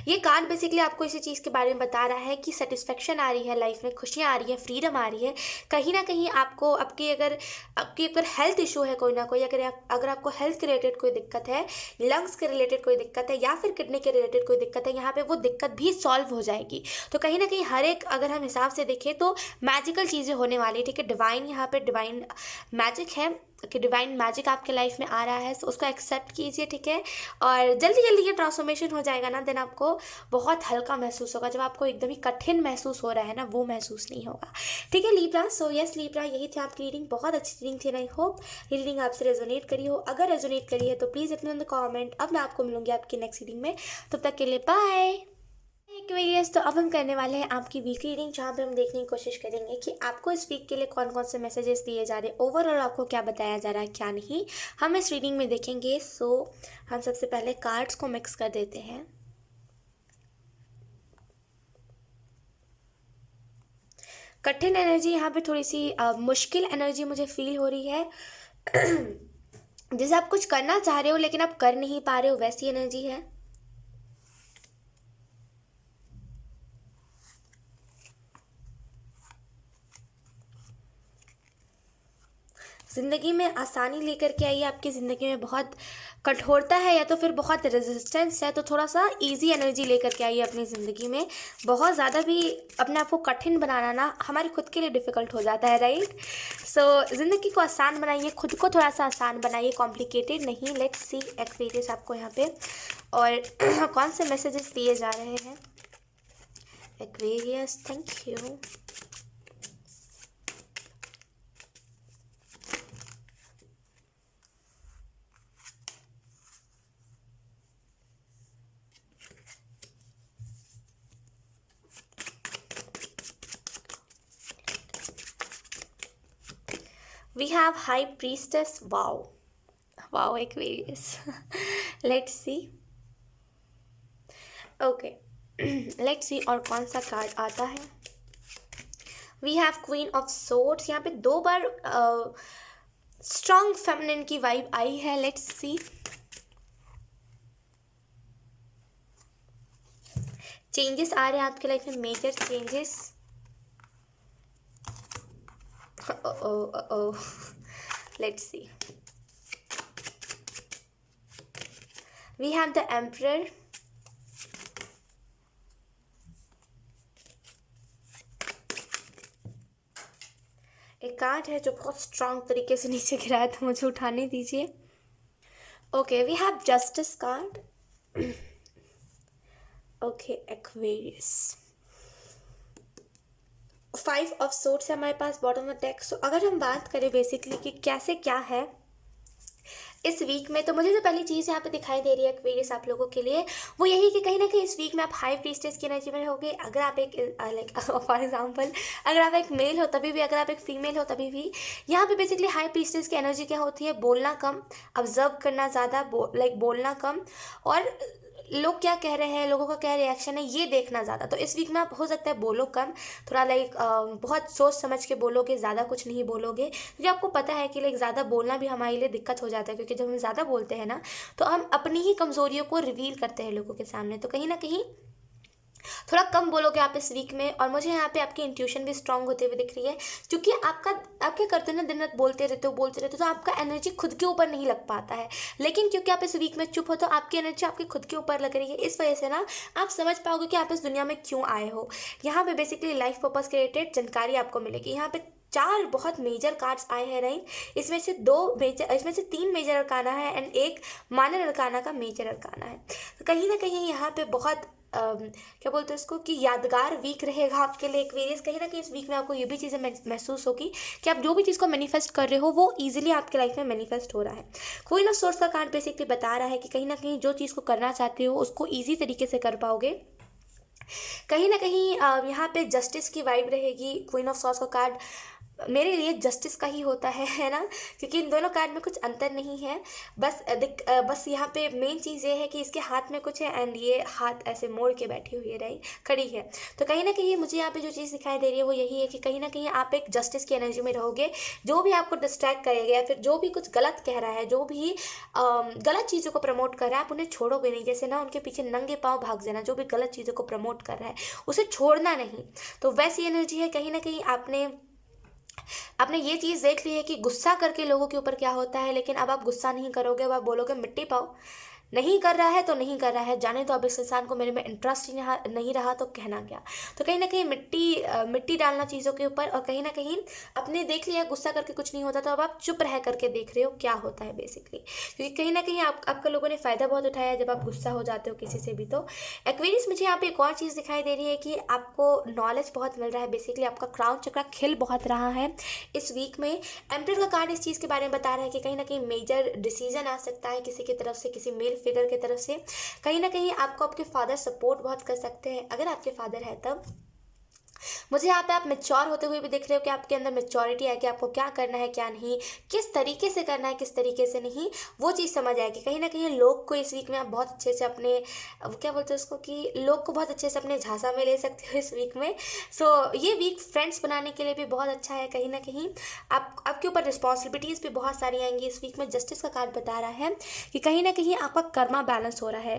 ये कार्ड बेसिकली आपको इसी चीज़ के बारे में बता रहा है कि सेटिस्फेक्शन आ रही है लाइफ में, खुशियाँ आ रही है, फ्रीडम आ रही है। कहीं ना कहीं आपको आपकी अगर हेल्थ इशू है कोई ना कोई, अगर आपको हेल्थ के रिलेटेड कोई दिक्कत है, लंग्स के रिलेटेड कोई दिक्कत है, या फिर किडनी के रिलेटेड कोई दिक्कत है, यहाँ पे वो दिक्कत भी सॉल्व हो जाएगी। तो कहीं ना कहीं हर एक, अगर हम हिसाब से देखें तो मैजिकल चीज़ें होने वाली है। ठीक है, डिवाइन, यहाँ पे डिवाइन मैजिक है कि डिवाइन मैजिक आपके लाइफ में आ रहा है, तो उसको एक्सेप्ट कीजिए। ठीक है, और जल्दी जल्दी ये ट्रांसफॉर्मेशन हो जाएगा ना, देन आपको बहुत हल्का महसूस होगा। जब आपको एकदम ही कठिन महसूस हो रहा है ना, वो महसूस नहीं होगा। ठीक है लिब्रा, सो यस लिब्रा, यही थी आपकी रीडिंग। बहुत अच्छी रीडिंग थी। आई होप ये रीडिंग आपसे रेजोनेट करी हो। अगर रेजोनेट करी है तो प्लीज़ अपने अंदर कॉमेंट। अब मैं आपको मिलूंगी आपकी नेक्स्ट रीडिंग में, तब तक के लिए बाय। एक्वेरियस, तो अब हम करने वाले हैं आपकी वीकली रीडिंग, जहाँ पे हम देखने की कोशिश करेंगे कि आपको इस वीक के लिए कौन कौन से मैसेजेस दिए जा रहे हैं, ओवरऑल आपको क्या बताया जा रहा है, क्या नहीं, हम इस रीडिंग में देखेंगे। सो हम सबसे पहले कार्ड्स को मिक्स कर देते हैं। कठिन एनर्जी, यहाँ पे थोड़ी सी मुश्किल एनर्जी मुझे फील हो रही है। जैसे आप कुछ करना चाह रहे हो लेकिन आप कर नहीं पा रहे हो, वैसी एनर्जी है। ज़िंदगी में आसानी लेकर के आइए। आपकी ज़िंदगी में बहुत कठोरता है या तो फिर बहुत रेजिस्टेंस है, तो थोड़ा सा इजी एनर्जी लेकर के आइए अपनी ज़िंदगी में। बहुत ज़्यादा भी अपने आप को कठिन बनाना ना हमारे खुद के लिए डिफ़िकल्ट हो जाता है, राइट। सो ज़िंदगी को आसान बनाइए, खुद को थोड़ा सा आसान बनाइए, कॉम्प्लिकेटेड नहीं। लेट्स सी एक्वेरियस आपको यहाँ पे और कौन से मैसेजेस दिए जा रहे हैं। Aquarius, thank you. We have High Priestess. Wow. Wow, Aquarius. Let's see. Okay. Let's see और कौन सा कार्ड आता है। We have Queen of Swords. यहाँ पे 2 बार स्ट्रॉन्ग फेमिनिन की वाइब आई है। Let's see. चेंजेस आ रहे हैं आपके लाइफ में, major changes. oh. Let's see. We have the Emperor. एक कार्ड है जो बहुत स्ट्रांग तरीके से नीचे गिरा है, तो मुझे उठाने दीजिए। Okay, we have justice card. Okay, Aquarius, 5 of swords है हमारे पास बॉटम ऑफ डेक। सो अगर हम बात करें बेसिकली कि कैसे क्या है इस वीक में, तो मुझे जो पहली चीज़ यहाँ पे दिखाई दे रही है एक्वेरियस आप लोगों के लिए, वो यही कि कहीं ना कहीं इस वीक में आप हाई प्रीस्टेस की एनर्जी में होगे। अगर आप एक लाइक फॉर एग्जांपल अगर आप एक मेल हो तभी भी, अगर आप एक फीमेल हो तभी भी, यहाँ पे बेसिकली हाई प्रीस्टेस की एनर्जी क्या होती है, बोलना कम, ऑब्जर्व करना ज़्यादा, बोलना कम, और लोग क्या कह रहे हैं, लोगों का क्या रिएक्शन है, ये देखना ज़्यादा। तो इस वीक में आप हो सकता है बोलो कम, थोड़ा लाइक बहुत सोच समझ के बोलोगे, ज़्यादा कुछ नहीं बोलोगे, क्योंकि आपको पता है कि लाइक ज़्यादा बोलना भी हमारे लिए दिक्कत हो जाता है, क्योंकि जब हम ज़्यादा बोलते हैं ना तो हम अपनी ही कमज़ोरियों को रिवील करते हैं लोगों के सामने। तो कहीं ना कहीं थोड़ा कम बोलोगे आप इस वीक में। और मुझे यहाँ पे आपकी इंट्यूशन भी स्ट्रांग होते हुए दिख रही है, क्योंकि आप क्या करते हो ना, दिन रात बोलते रहते हो, तो आपका एनर्जी खुद के ऊपर नहीं लग पाता है। लेकिन क्योंकि आप इस वीक में चुप हो, तो आपकी एनर्जी आपके खुद के ऊपर लग रही है। इस वजह से ना आप समझ पाओगे कि आप इस दुनिया में क्यों आए हो। यहाँ पे बेसिकली लाइफ पर्पज के रिलेटेड जानकारी आपको मिलेगी। यहाँ पे 4 बहुत मेजर कार्ड्स आए हैं, राइट। इसमें से 3 मेजर अरकाना है एंड एक माइनर अरकाना का मेजर अरकाना है। तो कहीं ना कहीं यहाँ पे बहुत क्या बोलते हैं इसको, कि यादगार वीक रहेगा आपके लिए एक्वेरियस। कहीं ना कहीं इस वीक में आपको ये भी चीज़ें महसूस होगी कि आप जो भी चीज़ को मैनिफेस्ट कर रहे हो वो इजीली आपके लाइफ में मैनिफेस्ट हो रहा है। क्वीन ऑफ सोर्स का कार्ड बेसिकली बता रहा है कि कहीं ना कहीं जो चीज़ को करना चाहते हो उसको ईजी तरीके से कर पाओगे। कहीं ना कहीं यहाँ पे जस्टिस की वाइब रहेगी। क्वीन ऑफ सॉर्ड्स का कार्ड मेरे लिए जस्टिस का ही होता है ना, क्योंकि इन दोनों कार्ड में कुछ अंतर नहीं है। बस यहाँ पे मेन चीज़ ये है कि इसके हाथ में कुछ है एंड ये हाथ ऐसे मोड़ के बैठी हुई है, राइट, खड़ी है। तो कहीं ना कहीं मुझे यहाँ पे जो चीज़ दिखाई दे रही है वो यही है कि कहीं ना कहीं आप एक जस्टिस की एनर्जी में रहोगे। जो भी आपको डिस्ट्रैक्ट करेगा या फिर जो भी कुछ गलत कह रहा है, जो भी गलत चीज़ों को प्रमोट कर रहा है, आप उन्हें छोड़ोगे नहीं। जैसे ना उनके पीछे नंगे पाँव भाग जाना, जो भी गलत चीज़ों को प्रमोट कर रहा है उसे छोड़ना नहीं। तो वैसी एनर्जी है। कहीं ना कहीं आपने ये चीज़ देख ली है कि गुस्सा करके लोगों के ऊपर क्या होता है, लेकिन अब आप गुस्सा नहीं करोगे। अब आप बोलोगे मिट्टी पाओ, नहीं कर रहा है तो नहीं कर रहा है, जाने तो अब इस इंसान को मेरे में इंटरेस्ट ही नहीं रहा तो कहना क्या। तो कहीं ना कहीं मिट्टी डालना चीज़ों के ऊपर। और कहीं ना कहीं आपने देख लिया गुस्सा करके कुछ नहीं होता, तो अब आप चुप रह करके देख रहे हो क्या होता है बेसिकली, क्योंकि कहीं ना कहीं आपका लोगों ने फ़ायदा बहुत उठाया है जब आप गुस्सा हो जाते हो किसी से भी। तो एक्वेरियस, मुझे यहाँ पे एक और चीज़ दिखाई दे रही है कि आपको नॉलेज बहुत मिल रहा है। बेसिकली आपका क्राउन चक्रा खिल बहुत रहा है इस वीक में। एम्परर का कार्ड इस चीज़ के बारे में बता रहा है कि कहीं ना कहीं मेजर डिसीजन आ सकता है किसी की तरफ से, किसी मेल फिगर की तरफ से। कहीं ना कहीं आपको आपके फादर सपोर्ट बहुत कर सकते हैं, अगर आपके फादर है तब। मुझे यहाँ पे आप मेच्योर होते हुए भी देख रहे हो कि आपके अंदर मेच्योरिटी है कि आपको क्या करना है क्या नहीं, किस तरीके से करना है किस तरीके से नहीं, वो चीज़ समझ आएगी। कहीं ना कहीं लोग को इस वीक में आप बहुत अच्छे से अपने क्या बोलते हैं उसको, कि लोग को बहुत अच्छे से अपने झांसा में ले सकते हो इस वीक में। सो ये वीक फ्रेंड्स बनाने के लिए भी बहुत अच्छा है। कहीं ना कहीं आपके ऊपर रिस्पॉन्सिबिलिटीज़ भी बहुत सारी आएंगी इस वीक में। जस्टिस का कार्ड बता रहा है कि कहीं ना कहीं आपका कर्मा बैलेंस हो रहा है।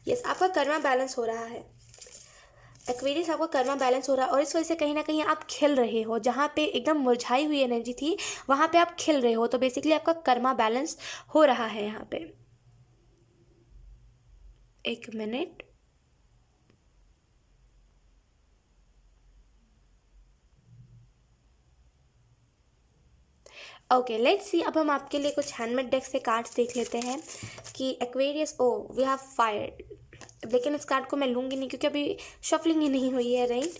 यस, आपका कर्मा बैलेंस हो रहा है एक्वेरियस, आपका कर्मा बैलेंस हो रहा है। और इस वजह से कहीं ना कहीं आप खिल रहे हो, जहाँ पे एकदम मुरझाई हुई एनर्जी थी वहाँ पे आप खिल रहे हो। तो बेसिकली आपका कर्मा बैलेंस हो रहा है यहाँ पे। एक मिनट, ओके लेट्स सी। अब हम आपके लिए कुछ हैंडमेड डेक से कार्ड्स देख लेते हैं कि Aquarius, oh we have fire. लेकिन इस कार्ड को मैं लूँगी नहीं क्योंकि अभी शफलिंग ही नहीं हुई है, राइट।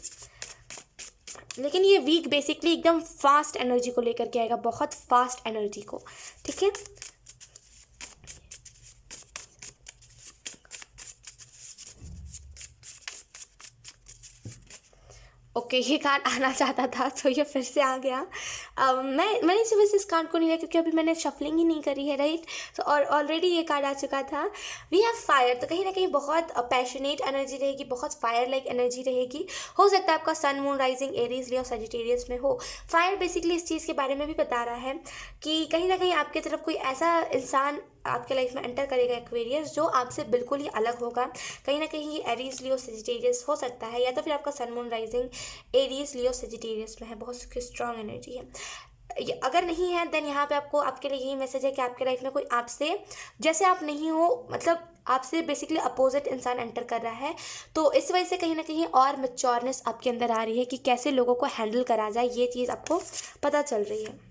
लेकिन ये वीक बेसिकली एकदम फास्ट एनर्जी को लेकर के आएगा, बहुत फास्ट एनर्जी को, ठीक है। ओके ये कार्ड आना चाहता था तो ये फिर से आ गया। मैंने इस वजह से इस कार्ड को नहीं लिया क्योंकि अभी मैंने शफलिंग ही नहीं करी है, राइट। तो और ऑलरेडी ये कार्ड आ चुका था। वी हैव फायर, तो कहीं ना कहीं बहुत पैशनेट एनर्जी रहेगी, बहुत फायर लाइक एनर्जी रहेगी। हो सकता है आपका sun moon rising Aries Leo Sagittarius में हो। फायर बेसिकली इस चीज़ के बारे में भी बता रहा है कि कहीं ना कहीं आपकी तरफ कोई ऐसा इंसान आपके लाइफ में एंटर करेगा एक्वेरियस जो आपसे बिल्कुल ही अलग होगा। कहीं ना कहीं ये एरीज लियो सेजिटेरियस हो सकता है, या तो फिर आपका sun moon rising Aries Leo Sagittarius में है, बहुत स्ट्रांग एनर्जी है। अगर नहीं है देन यहाँ पे आपको आपके लिए यही मैसेज है कि आपके लाइफ में कोई आपसे जैसे आप नहीं हो, मतलब आपसे बेसिकली अपोजिट इंसान एंटर कर रहा है। तो इस वजह से कहीं ना कहीं और मेच्योरनेस आपके अंदर आ रही है कि कैसे लोगों को हैंडल करा जाए, ये चीज़ आपको पता चल रही है।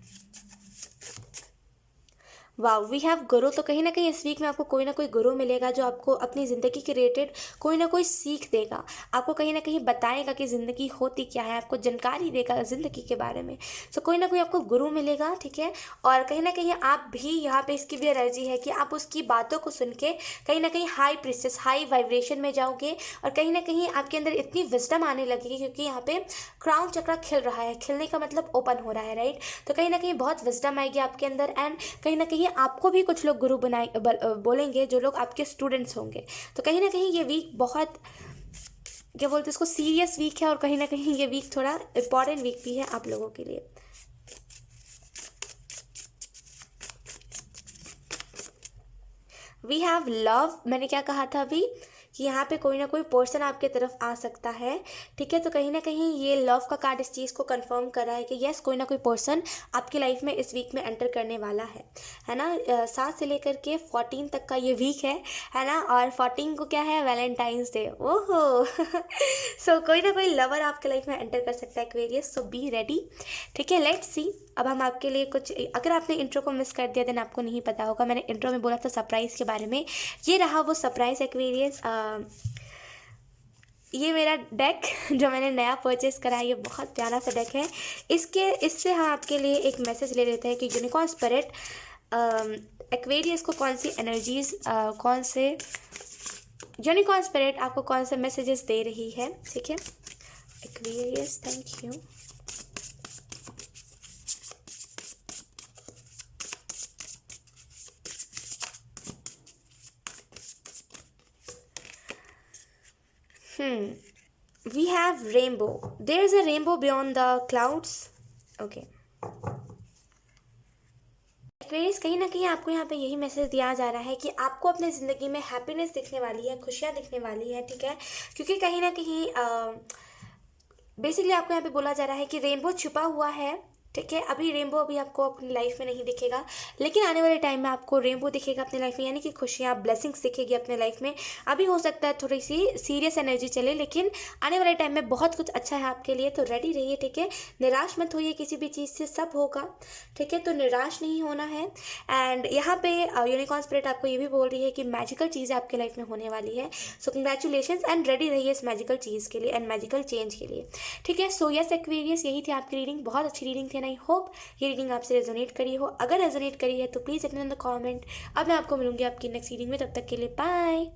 वाह, वी हैव गुरु, तो कहीं ना कहीं इस वीक में आपको कोई ना कोई गुरु मिलेगा जो आपको अपनी ज़िंदगी के रिलेटेड कोई ना कोई सीख देगा, आपको कहीं ना कहीं बताएगा कि ज़िंदगी होती क्या है, आपको जानकारी देगा ज़िंदगी के बारे में। सो कोई ना कोई आपको गुरु मिलेगा, ठीक है। और कहीं ना कहीं आप भी यहाँ पे इसकी भी एनर्जी है कि आप उसकी बातों को सुन के कहीं ना कहीं हाई प्रिस्टेस, हाई वाइब्रेशन में जाओगे। और कहीं ना कहीं आपके अंदर इतनी विजडम आने लगेगी क्योंकि यहाँ पे क्राउन चक्र खिल रहा है, खिलने का मतलब ओपन हो रहा है, राइट। तो कहीं ना कहीं बहुत विजडम आएगी आपके अंदर एंड कहीं ना कहीं आपको भी कुछ लोग गुरु बोलेंगे जो लोग आपके स्टूडेंट्स होंगे। तो कहीं ना कहीं ये वीक बहुत क्या बोलते हैं इसको, सीरियस वीक है। और कहीं ना कहीं ये वीक थोड़ा इम्पॉर्टेंट वीक भी है आप लोगों के लिए। वी हैव लव, मैंने क्या कहा था अभी कि यहाँ पे कोई ना कोई पर्सन आपके तरफ आ सकता है, ठीक है। तो कहीं ना कहीं ये लव का कार्ड इस चीज़ को कंफर्म कर रहा है कि यस, कोई ना कोई पर्सन आपकी लाइफ में इस वीक में एंटर करने वाला है ना। 7 से लेकर के 14 तक का ये वीक है ना। और 14 को क्या है, वैलेंटाइंस डे, ओहो सो कोई ना कोई लवर आपके लाइफ में एंटर कर सकता है एक्वेरियस, सो बी रेडी, ठीक है। Let's see. अब हम आपके लिए कुछ, अगर आपने इंट्रो को मिस कर दिया देन आपको नहीं पता होगा, मैंने इंट्रो में बोला था सरप्राइज़ के बारे में, ये रहा वो सरप्राइज़ एक्वेरियस। ये मेरा डेक जो मैंने नया परचेस करा है, ये बहुत प्यारा सा डेक है। इससे हम आपके लिए एक मैसेज ले लेते हैं कि यूनिकॉर्न स्पिरिट एक्वेरियस को कौन सी एनर्जीज, कौन से यूनिकॉर्न स्पिरिट आपको कौन से मैसेजेस दे रही है, ठीक है Aquarius. Thank you. We have rainbow. There is a rainbow beyond the clouds. Okay. Aquarius, कहीं ना कहीं आपको यहाँ पे यही मैसेज दिया जा रहा है कि आपको अपने ज़िंदगी में हैप्पीनेस दिखने वाली है, खुशियाँ दिखने वाली है, ठीक है। क्योंकि कहीं ना कहीं बेसिकली आपको यहाँ पे बोला जा रहा है कि रेनबो छुपा हुआ है, ठीक है। अभी रेनबो अभी आपको अपनी लाइफ में नहीं दिखेगा, लेकिन आने वाले टाइम में आपको रेनबो दिखेगा अपनी लाइफ में, यानी कि खुशियाँ, ब्लेसिंग्स दिखेगी अपने लाइफ में। अभी हो सकता है थोड़ी सी सीरियस एनर्जी चले, लेकिन आने वाले टाइम में बहुत कुछ अच्छा है आपके लिए, तो रेडी रहिए, ठीक है। निराश मत होइए किसी भी चीज़ से, सब होगा, ठीक है। तो निराश नहीं होना है। एंड यहाँ पे यूनिकॉर्न स्पिरिट आपको ये भी बोल रही है कि मैजिकल चीज़ें आपके लाइफ में होने वाली है। सो कंग्रेचुलेशन एंड रेडी रहिए इस मैजिकल चीज़ के लिए एंड मैजिकल चेंज के लिए, ठीक है। सो यस एक्वेरियस, यही थी आपकी रीडिंग, बहुत अच्छी रीडिंग थी। आई होप ये रीडिंग आपसे रेजोनेट करी हो। अगर रेजोनेट करी है तो please let me know in the comment. अब मैं आपको मिलूंगी आपकी नेक्स्ट रीडिंग में, तब तक के लिए बाय।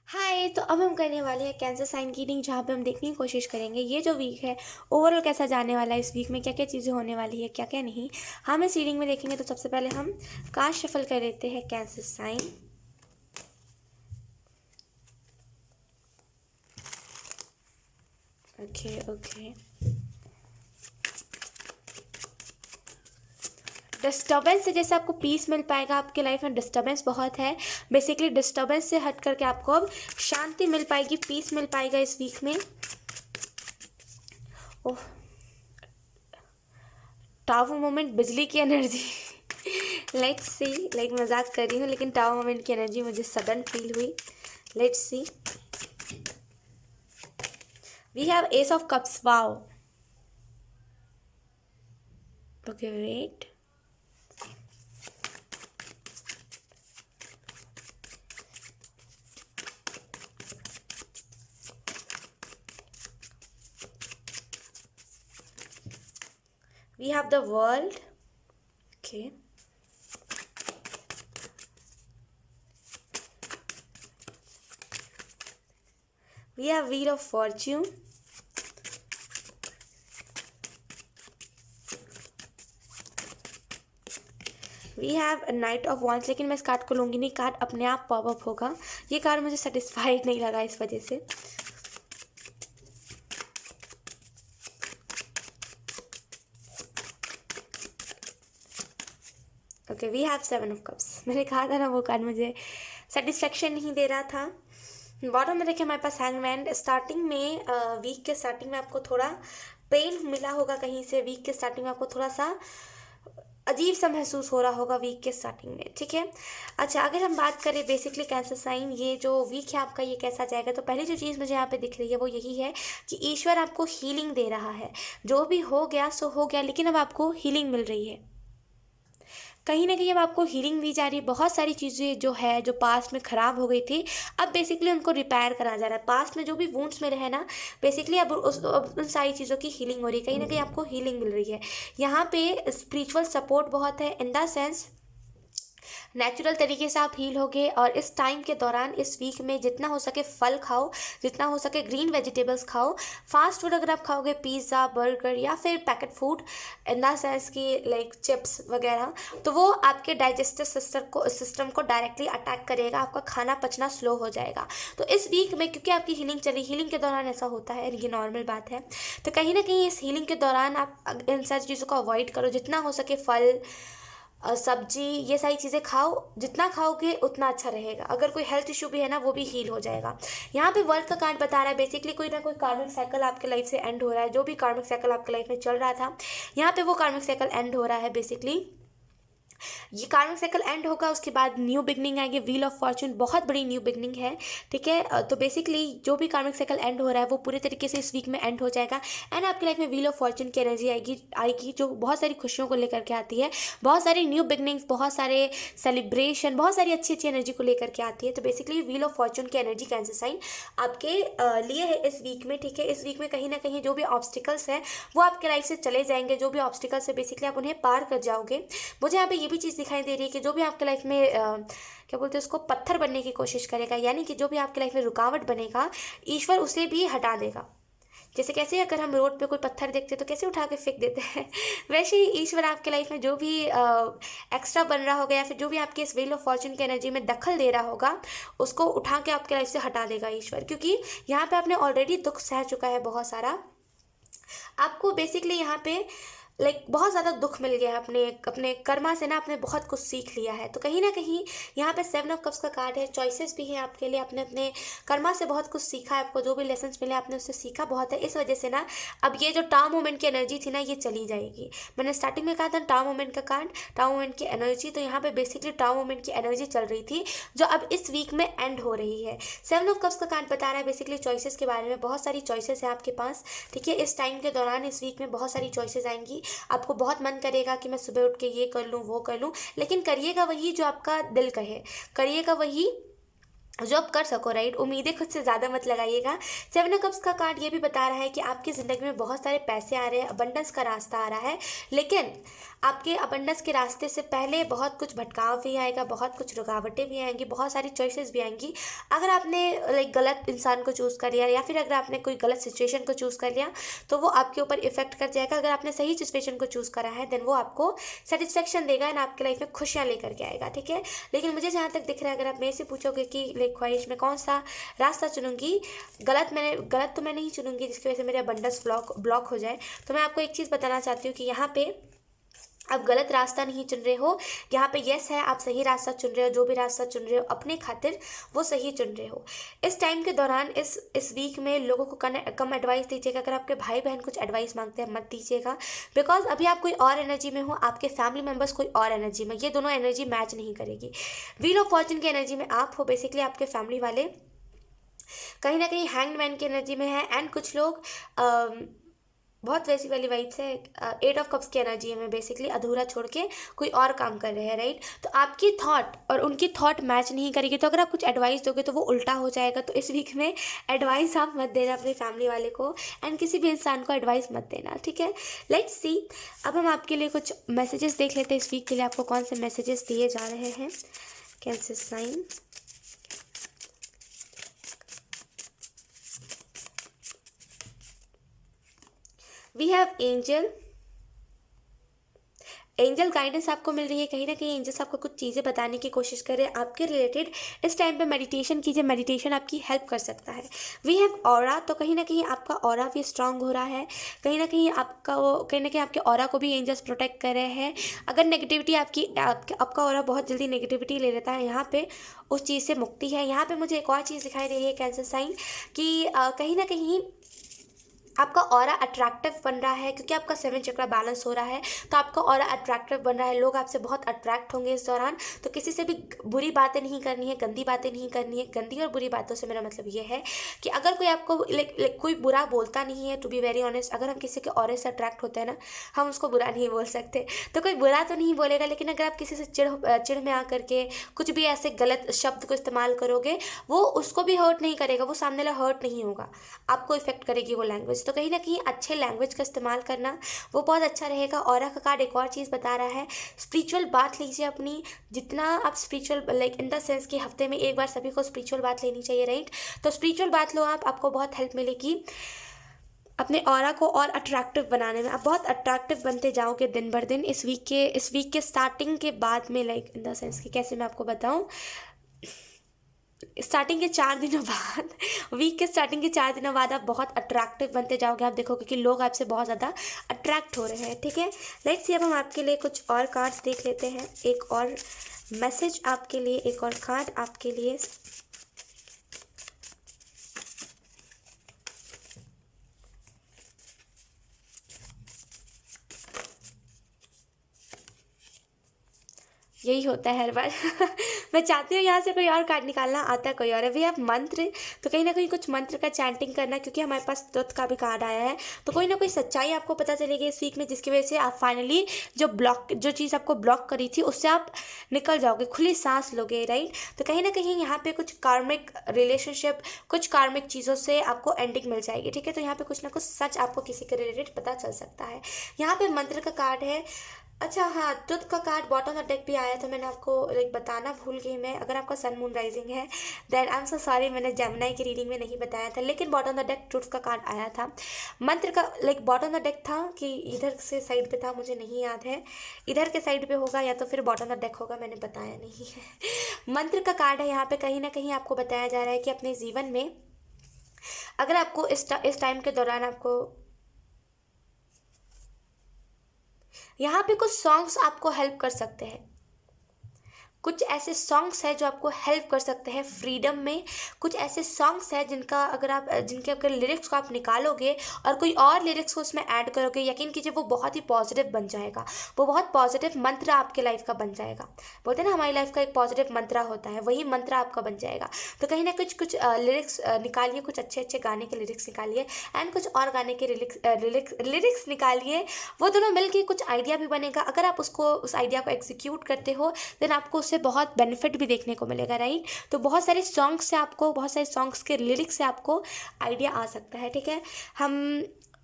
हाय, तो अब हम करने वाले हैं कैंसर साइन की रीडिंग, जहाँ पे हम देखने की कोशिश करेंगे ये जो वीक है ओवरऑल कैसा जाने वाला है, इस वीक में क्या क्या चीज़ें होने वाली है, क्या क्या नहीं, हम इस रीडिंग में देखेंगे। तो सबसे पहले हम कार्ड शफल कर लेते हैं Cancer sign. Okay okay. Disturbance से जैसे आपको पीस मिल पाएगा, आपके लाइफ में डिस्टर्बेंस बहुत है, बेसिकली डिस्टर्बेंस से हट करके आपको अब शांति मिल पाएगी, पीस मिल पाएगा इस वीक में। ओह, टावर मोमेंट, बिजली की एनर्जी लेट्स सी, लाइक मजाक कर रही हूँ, लेकिन टावर मोमेंट की एनर्जी मुझे सडन फील हुई। Let's see, we have ace of cups. Wow, okay wait, we have the world. Okay, we have wheel of fortune. We have a knight of wands, लेकिन मैं इस card को लूँगी नहीं, card अपने आप पॉप अप होगा। ये कार्ड मुझे सेटिस्फाइड नहीं लगा इस वजह से। Okay, we have seven of cups. मैंने कहा था ना वो कार्ड मुझे सेटिस्फेक्शन नहीं दे रहा था। बॉटम में देखिए हमारे पास हैंगमैन। स्टार्टिंग में वीक के स्टार्टिंग में आपको थोड़ा पेन मिला होगा कहीं से, वीक के स्टार्टिंग में आपको थोड़ा सा अजीब सा महसूस हो रहा होगा वीक के स्टार्टिंग में, ठीक है। अच्छा, अगर हम बात करें बेसिकली कैंसर साइन, ये जो वीक है आपका ये कैसा जाएगा, तो पहली जो चीज़ मुझे यहाँ पे दिख रही है वो यही है कि ईश्वर आपको हीलिंग दे रहा है। जो भी हो गया सो हो गया, लेकिन अब आपको हीलिंग मिल रही है, कहीं ना कहीं अब आपको हीलिंग दी जा रही है। बहुत सारी चीज़ें जो है, जो पास्ट में ख़राब हो गई थी, अब बेसिकली उनको रिपेयर करा जा रहा है। पास्ट में जो भी वुंड्स में रहे ना, बेसिकली अब उन सारी चीज़ों की हीलिंग हो रही है, कहीं ना कहीं आपको हीलिंग मिल रही है। यहाँ पे स्पिरिचुअल सपोर्ट बहुत है, इन द सेंस नेचुरल तरीके से आप हील होगे। और इस टाइम के दौरान, इस वीक में जितना हो सके फल खाओ, जितना हो सके ग्रीन वेजिटेबल्स खाओ। फास्ट फूड अगर आप खाओगे, पिज़्ज़ा, बर्गर या फिर packet food in the sense की लाइक चिप्स वगैरह, तो वो आपके डाइजेस्टिव सिस्टम को डायरेक्टली अटैक करेगा, आपका खाना पचना स्लो हो जाएगा। तो इस वीक में क्योंकि आपकी हीलिंग चली, हीलिंग के दौरान ऐसा होता है, ये नॉर्मल बात है, तो कहीं ना कहीं इस हीलिंग के दौरान आप इन सारी चीज़ों को अवॉइड करो। जितना हो सके फल, सब्जी, ये सारी चीज़ें खाओ, जितना खाओगे उतना अच्छा रहेगा। अगर कोई हेल्थ इशू भी है ना, वो भी हील हो जाएगा। यहाँ पे वर्ल्ड का कार्ड बता रहा है बेसिकली कोई ना कोई कार्मिक साइकिल आपके लाइफ से एंड हो रहा है। जो भी कार्मिक साइकिल आपके लाइफ में चल रहा था, यहाँ पे वो कार्मिक साइकिल एंड हो रहा है। बेसिकली ये कार्मिक साइकिल एंड होगा, उसके बाद न्यू बिगनिंग आएगी। व्हील ऑफ फॉर्चून बहुत बड़ी न्यू बिगनिंग है, ठीक है। तो बेसिकली जो भी कार्मिक साइकिल एंड हो रहा है वो पूरे तरीके से इस वीक में एंड हो जाएगा। एंड आपकी लाइफ में व्हील ऑफ फॉर्चून की एनर्जी आएगी जो बहुत सारी खुशियों को लेकर के आती है, बहुत सारी न्यू बिगनिंग्स, बहुत सारे सेलिब्रेशन, बहुत सारी अच्छी अच्छी एनर्जी को लेकर के आती है। तो बेसिकली व्हील ऑफ फॉर्चून की एनर्जी कैंसर साइन आपके लिए है इस वीक में, ठीक है। इस वीक में कहीं ना कहीं जो भी ऑब्स्टिकल्स हैं वो आपके लाइफ से चले जाएंगे। जो भी ऑब्स्टिकल्स है बेसिकली आप उन्हें पार कर जाओगे। मुझे यहाँ पे ये भी चीज़ दिखाई दे रही है कि जो भी आपके लाइफ में क्या बोलते हैं उसको, पत्थर बनने की कोशिश करेगा, यानी कि जो भी आपके लाइफ में रुकावट बनेगा, ईश्वर उसे भी हटा देगा, जैसे कैसे अगर हम रोड पे कोई पत्थर देखते हैं तो कैसे उठा के फेंक देते हैं वैसे ही ईश्वर आपके लाइफ में जो भी एक्स्ट्रा बन रहा होगा या फिर जो भी आपके इस व्हील ऑफ फॉर्चून की एनर्जी में दखल दे रहा होगा उसको उठा के आपके लाइफ से हटा देगा ईश्वर, क्योंकि यहाँ पे आपने ऑलरेडी दुख सह चुका है बहुत सारा। आपको बेसिकली यहाँ पे बहुत ज़्यादा दुख मिल गया है, अपने अपने कर्मा से ना आपने बहुत कुछ सीख लिया है। तो कहीं ना कहीं यहाँ पे 7 ऑफ कप्स का कार्ड है, चॉइसेस भी हैं आपके लिए, आपने अपने कर्मा से बहुत कुछ सीखा है, आपको जो भी लेसन्स मिले आपने उससे सीखा बहुत है। इस वजह से ना अब ये जो टाउ मोमेंट की एनर्जी थी ना ये चली जाएगी। मैंने स्टार्टिंग में कहा था टाउ मोमेंट का कार्ड, टाउ मोमेंट की एनर्जी, तो यहाँ पे बेसिकली टाउ मोमेंट की एनर्जी चल रही थी जो अब इस वीक में एंड हो रही है। 7 ऑफ कप्स का कार्ड बता रहा है बेसिकली चॉइसेस के बारे में, बहुत सारी चॉइसेस है आपके पास, ठीक है। इस टाइम के दौरान इस वीक में बहुत सारी चॉइसेस आएंगी, आपको बहुत मन करेगा कि मैं सुबह उठ के ये कर लूँ वो कर लूँ, लेकिन करिएगा वही जो आपका दिल कहे, करिएगा वही जो आप कर सको, राइट। उम्मीदें खुद से ज़्यादा मत लगाइएगा। 7 ऑफ कप्स का कार्ड ये भी बता रहा है कि आपकी ज़िंदगी में बहुत सारे पैसे आ रहे हैं, अबंडेंस का रास्ता आ रहा है, लेकिन आपके अबंडेंस के रास्ते से पहले बहुत कुछ भटकाव भी आएगा, बहुत कुछ रुकावटें भी आएंगी, बहुत सारी चॉइसेस भी आएंगी। अगर आपने गलत इंसान को चूज़ कर लिया या फिर अगर आपने कोई गलत सिचुएशन को चूज़ कर लिया तो वो आपके ऊपर इफेक्ट कर जाएगा। अगर आपने सही सिचुएशन को चूज़ करा है देन वो आपको सेटिस्फेक्शन देगा एंड आपके लाइफ में खुशियाँ लेकर के आएगा, ठीक है। लेकिन मुझे जहाँ तक दिख रहा है, अगर आप मेरे से पूछोगे कि ख्वाहिश में कौन सा रास्ता चुनूंगी, गलत तो मैं नहीं चुनूंगी जिसकी वजह से मेरा अबंडेंस ब्लॉक हो जाए। तो मैं आपको एक चीज़ बताना चाहती हूँ कि यहाँ पे आप गलत रास्ता नहीं चुन रहे हो, यहाँ पे यस है, आप सही रास्ता चुन रहे हो, जो भी रास्ता चुन रहे हो अपने खातिर वो सही चुन रहे हो। इस टाइम के दौरान इस वीक में लोगों को कम एडवाइस दीजिएगा। अगर आपके भाई बहन कुछ एडवाइस मांगते हैं मत दीजिएगा, बिकॉज अभी आप कोई और एनर्जी में हो, आपके फैमिली मेम्बर्स कोई और एनर्जी में, ये दोनों एनर्जी मैच नहीं करेगी। व्हील ऑफ फॉर्चून की एनर्जी में आप हो, बेसिकली आपके फैमिली वाले कहीं ना कहीं हैंग्ड मैन की एनर्जी में है, एंड कुछ लोग बहुत वैसी वाली वाइब्स है। 8 ऑफ कप्स की एनर्जी है, मैं बेसिकली अधूरा छोड़ के कोई और काम कर रहे हैं, राइट। तो आपकी थॉट और उनकी थॉट मैच नहीं करेगी, तो अगर आप कुछ एडवाइस दोगे तो वो उल्टा हो जाएगा। तो इस वीक में एडवाइस आप मत देना अपनी फैमिली वाले को, एंड किसी भी इंसान को एडवाइस मत देना, ठीक है। लेट्स सी, अब हम आपके लिए कुछ मैसेजेस देख लेते हैं इस वीक के लिए आपको कौन से मैसेजेस दिए जा रहे हैं। Cancer sign, we have angel guidance आपको मिल रही है। कहीं ना कहीं एंजल्स आपको कुछ चीज़ें बताने की कोशिश कर रहे हैं आपके रिलेटेड। इस टाइम पे मेडिटेशन कीजिए, मेडिटेशन आपकी हेल्प कर सकता है। वी हैव ऑरा, तो कहीं ना कहीं आपका ऑरा भी स्ट्रांग हो रहा है, कहीं ना कहीं आपके ऑरा को भी एंजल्स प्रोटेक्ट कर रहे हैं। अगर नेगेटिविटी आपका ऑरा बहुत जल्दी नेगेटिविटी ले लेता है, यहाँ पे उस चीज़ से मुक्ति है। यहाँ पे मुझे एक और चीज़ दिखाई दे रही है कैंसर साइन कि कहीं ना कहीं आपका ऑरा अट्रैक्टिव बन रहा है, क्योंकि आपका 7 चक्रा बैलेंस हो रहा है, तो आपका ऑरा अट्रैक्टिव बन रहा है। लोग आपसे बहुत अट्रैक्ट होंगे इस दौरान। तो किसी से भी बुरी बातें नहीं करनी है, गंदी बातें नहीं करनी है। गंदी और बुरी बातों से मेरा मतलब ये है कि अगर कोई आपको कोई बुरा बोलता नहीं है, टू बी वेरी ऑनेस्ट, अगर हम किसी के ऑरे से अट्रैक्ट होते हैं ना, हम उसको बुरा नहीं बोल सकते। तो कोई बुरा तो नहीं बोलेगा, लेकिन अगर आप किसी से चिढ़ में आकर के कुछ भी ऐसे गलत शब्द को इस्तेमाल करोगे, वो उसको भी हर्ट नहीं करेगा, वो सामने वाला हर्ट नहीं होगा, आपको इफेक्ट करेगी वो लैंग्वेज। तो कहीं ना कहीं अच्छे लैंग्वेज का इस्तेमाल करना वो बहुत अच्छा रहेगा। ऑरा का कार्ड एक और चीज़ बता रहा है, स्पिरिचुअल बात लीजिए अपनी, जितना आप स्पिरिचुअल इन द सेंस कि हफ्ते में एक बार सभी को स्पिरिचुअल बात लेनी चाहिए, राइट। तो स्पिरिचुअल बात लो आपको बहुत हेल्प मिलेगी अपने ऑरा को और अट्रैक्टिव बनाने में। आप बहुत अट्रैक्टिव बनते जाओगे दिन भर दिन इस वीक के स्टार्टिंग के बाद में, इन द सेंस कि कैसे मैं आपको बताऊँ, स्टार्टिंग के 4 दिनों बाद, वीक के स्टार्टिंग के 4 दिनों बाद आप बहुत अट्रैक्टिव बनते जाओगे। आप देखोगे कि लोग आपसे बहुत ज़्यादा अट्रैक्ट हो रहे हैं, ठीक है। लेट्स सी, अब हम आपके लिए कुछ और कार्ड्स देख लेते हैं, एक और मैसेज आपके लिए, एक और कार्ड आपके लिए। यही होता है हर बार मैं चाहती हूँ यहाँ से कोई और कार्ड निकालना, आता है कोई और है। वी हैव मंत्र, तो कहीं ना कहीं कुछ मंत्र का चैंटिंग करना, क्योंकि हमारे पास ट्रुथ का भी कार्ड आया है। तो कोई ना कोई सच्चाई आपको पता चलेगी इस वीक में, जिसकी वजह से आप फाइनली जो चीज़ आपको ब्लॉक करी थी उससे आप निकल जाओगे, खुली सांस लोगे, राइट। तो कहीं ना कहीं यहाँ पे कुछ कार्मिक रिलेशनशिप, कुछ कार्मिक चीज़ों से आपको एंडिंग मिल जाएगी, ठीक है। तो यहाँ पे कुछ ना कुछ सच आपको किसी के रिलेटेड पता चल सकता है। यहाँ पे मंत्र का कार्ड है अच्छा हाँ, ट्रुथ का card bottom of the deck भी आया था, मैंने आपको लाइक बताना भूल गई मैं। अगर आपका सन मून राइजिंग है then I am so sorry, मैंने जेमिनी की रीडिंग में नहीं बताया था, लेकिन bottom of the deck truth का कार्ड आया था। मंत्र का like bottom of the deck था कि इधर से साइड पे था, मुझे नहीं याद है इधर के साइड पे होगा या तो फिर बॉटम ऑफ द डेक होगा, मैंने बताया नहीं है। मंत्र का कार्ड है यहाँ पे, कहीं ना कहीं आपको बताया जा रहा है कि अपने जीवन में अगर आपको इस टाइम के दौरान आपको यहाँ पे कुछ सॉन्ग्स आपको हेल्प कर सकते हैं। कुछ ऐसे सॉन्ग्स हैं जो आपको हेल्प कर सकते हैं फ्रीडम में। कुछ ऐसे सॉन्ग्स हैं जिनका अगर आप जिनके अगर लिरिक्स को आप निकालोगे और कोई और लिरिक्स को उसमें ऐड करोगे, यकीन कीजिए वो बहुत ही पॉजिटिव बन जाएगा। वो बहुत पॉजिटिव मंत्र आपके लाइफ का बन जाएगा। बोलते हैं ना हमारी लाइफ का एक पॉजिटिव मंत्र होता है, वही मंत्र आपका बन जाएगा। तो कहीं ना कुछ कुछ लिरिक्स निकालिए, कुछ अच्छे अच्छे गाने के लिरिक्स निकालिए एंड कुछ और गाने के लिरिक्स निकालिए। वो दोनों मिलके कुछ आइडिया भी बनेगा। अगर आप उसको उस आइडिया को एग्जीक्यूट करते हो देन आपको उससे बहुत बेनिफिट भी देखने को मिलेगा, राइट। तो बहुत सारे सॉन्ग्स से आपको, बहुत सारे सॉन्ग्स के लिरिक्स से आपको आइडिया आ सकता है, ठीक है। हम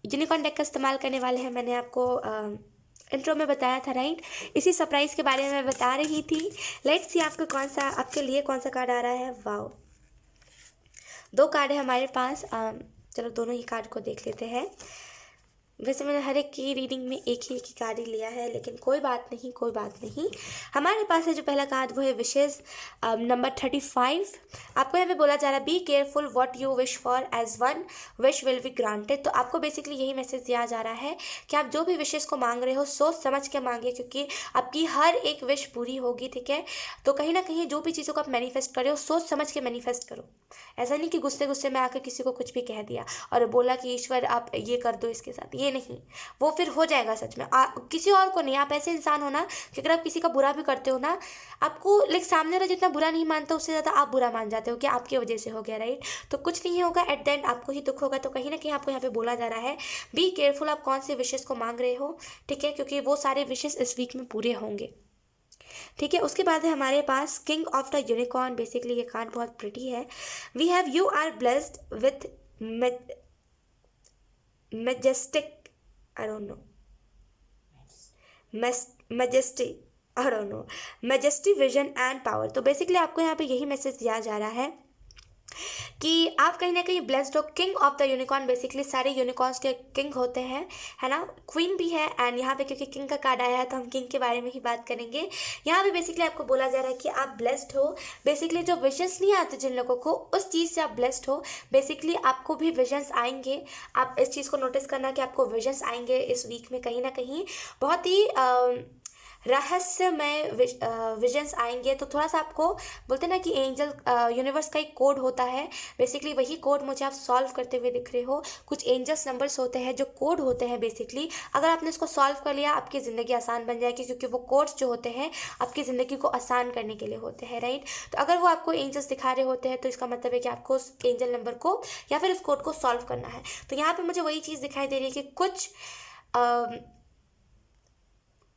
यूनिकॉर्न डेक का इस्तेमाल करने वाले हैं, मैंने आपको इंट्रो में बताया था, राइट। इसी सरप्राइज के बारे में मैं बता रही थी। लेट्स सी आपको आपके लिए कौन सा कार्ड आ रहा है। वाओ, दो कार्ड है हमारे पास। चलो दोनों ही कार्ड को देख लेते हैं। वैसे मैंने हर एक की रीडिंग में एक ही कार्ड ही लिया है, लेकिन कोई बात नहीं, कोई बात नहीं। हमारे पास है जो पहला कार्ड वो है विशेष नंबर 35। आपको यहाँ पे बोला जा रहा है be careful what you wish for as one wish will be granted. तो आपको बेसिकली यही मैसेज दिया जा रहा है कि आप जो भी विशेष को मांग रहे हो सोच समझ के मांगिए, क्योंकि आपकी हर एक विश पूरी होगी, ठीक है। तो कहीं ना कहीं जो भी चीज़ों को आप मैनिफेस्ट कर रहे हो सोच समझ के मैनिफेस्ट करो। ऐसा नहीं कि गुस्से गुस्से में आकर किसी को कुछ भी कह दिया और बोला कि ईश्वर आप ये कर दो इसके साथ, ये नहीं। वो फिर हो जाएगा सच में किसी और को नहीं। आप ऐसे इंसान हो ना कि अगर आप किसी का बुरा भी करते हो ना, आपको लाइक सामने वाला जितना बुरा नहीं मानता उससे ज़्यादा आप बुरा मान जाते हो कि आपकी वजह से हो गया, राइट। तो कुछ नहीं होगा, एट द एंड आपको ही दुख होगा। तो कहीं ना कहीं आपको यहाँ पे बोला जा रहा है बी केयरफुल आप कौन से विशेष को मांग रहे हो, ठीक है, क्योंकि वो सारे विशेष इस वीक में पूरे होंगे, ठीक है। उसके बाद है हमारे पास king of the unicorn. Basically ये कार्ड बहुत प्रिटी है। We have you are blessed with majestic, I don't know, majesty, I don't know, majesty vision and power. तो बेसिकली आपको यहाँ पे यही मैसेज दिया जा रहा है कि आप कहीं ना कहीं ब्लेस्ड हो। King of the unicorn, basically सारे यूनिकॉर्न्स के किंग होते हैं, है ना। क्वीन भी है एंड यहाँ पे क्योंकि किंग का कार्ड आया है तो हम किंग के बारे में ही बात करेंगे। यहाँ पे बेसिकली आपको बोला जा रहा है कि आप ब्लेस्ड हो। बेसिकली जो विजन्स नहीं आते जिन लोगों को, उस चीज़ से आप ब्लेस्ड हो। बेसिकली आपको भी विजन्स आएंगे। आप इस चीज़ को नोटिस करना कि आपको विजन्स आएंगे इस वीक में, कहीं ना कहीं बहुत ही रहस्यमय विजन्स आएंगे। तो थोड़ा सा आपको बोलते ना कि एंजल यूनिवर्स का एक कोड होता है, बेसिकली वही कोड मुझे आप सॉल्व करते हुए दिख रहे हो। कुछ एंजल्स नंबर्स होते हैं जो कोड होते हैं। बेसिकली अगर आपने इसको सॉल्व कर लिया आपकी ज़िंदगी आसान बन जाएगी, क्योंकि वो कोड्स जो होते हैं आपकी ज़िंदगी को आसान करने के लिए होते हैं, राइट। तो अगर वो आपको एंजल्स दिखा रहे होते हैं तो इसका मतलब है कि आपको उस एंजल नंबर को या फिर उस कोड को सॉल्व करना है। तो यहाँ पर मुझे वही चीज़ दिखाई दे रही है कि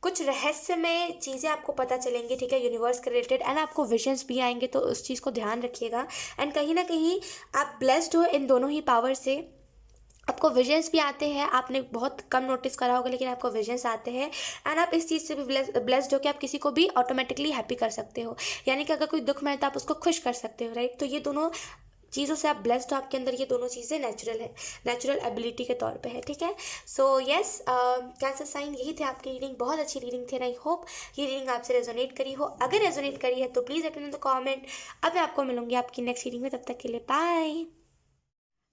कुछ रहस्यमय चीज़ें आपको पता चलेंगी, ठीक है, यूनिवर्स के रिलेटेड, एंड आपको विजन्स भी आएंगे। तो उस चीज़ को ध्यान रखिएगा। एंड कहीं ना कहीं आप ब्लेस्ड हो इन दोनों ही पावर से। आपको विजन्स भी आते हैं, आपने बहुत कम नोटिस करा होगा लेकिन आपको विजन्स आते हैं। एंड आप इस चीज़ से भी ब्लेस्ड हो कि आप किसी को भी ऑटोमेटिकली हैप्पी कर सकते हो, यानी कि अगर कोई दुख में है तो आप उसको खुश कर सकते हो, राइट। तो ये दोनों चीज़ों से आप ब्लेस्ड हो, आपके अंदर ये दोनों चीज़ें नेचुरल है, नेचुरल एबिलिटी के तौर पे है, ठीक है। सो यस कैंसर साइन, यही थे आपकी रीडिंग। बहुत अच्छी रीडिंग थी। आई होप ये रीडिंग आपसे रेजोनेट करी हो। अगर रेजोनेट करी है तो please let me know in the comment. अब मैं आपको मिलूंगी आपकी नेक्स्ट रीडिंग में, तब तक के लिए बाय।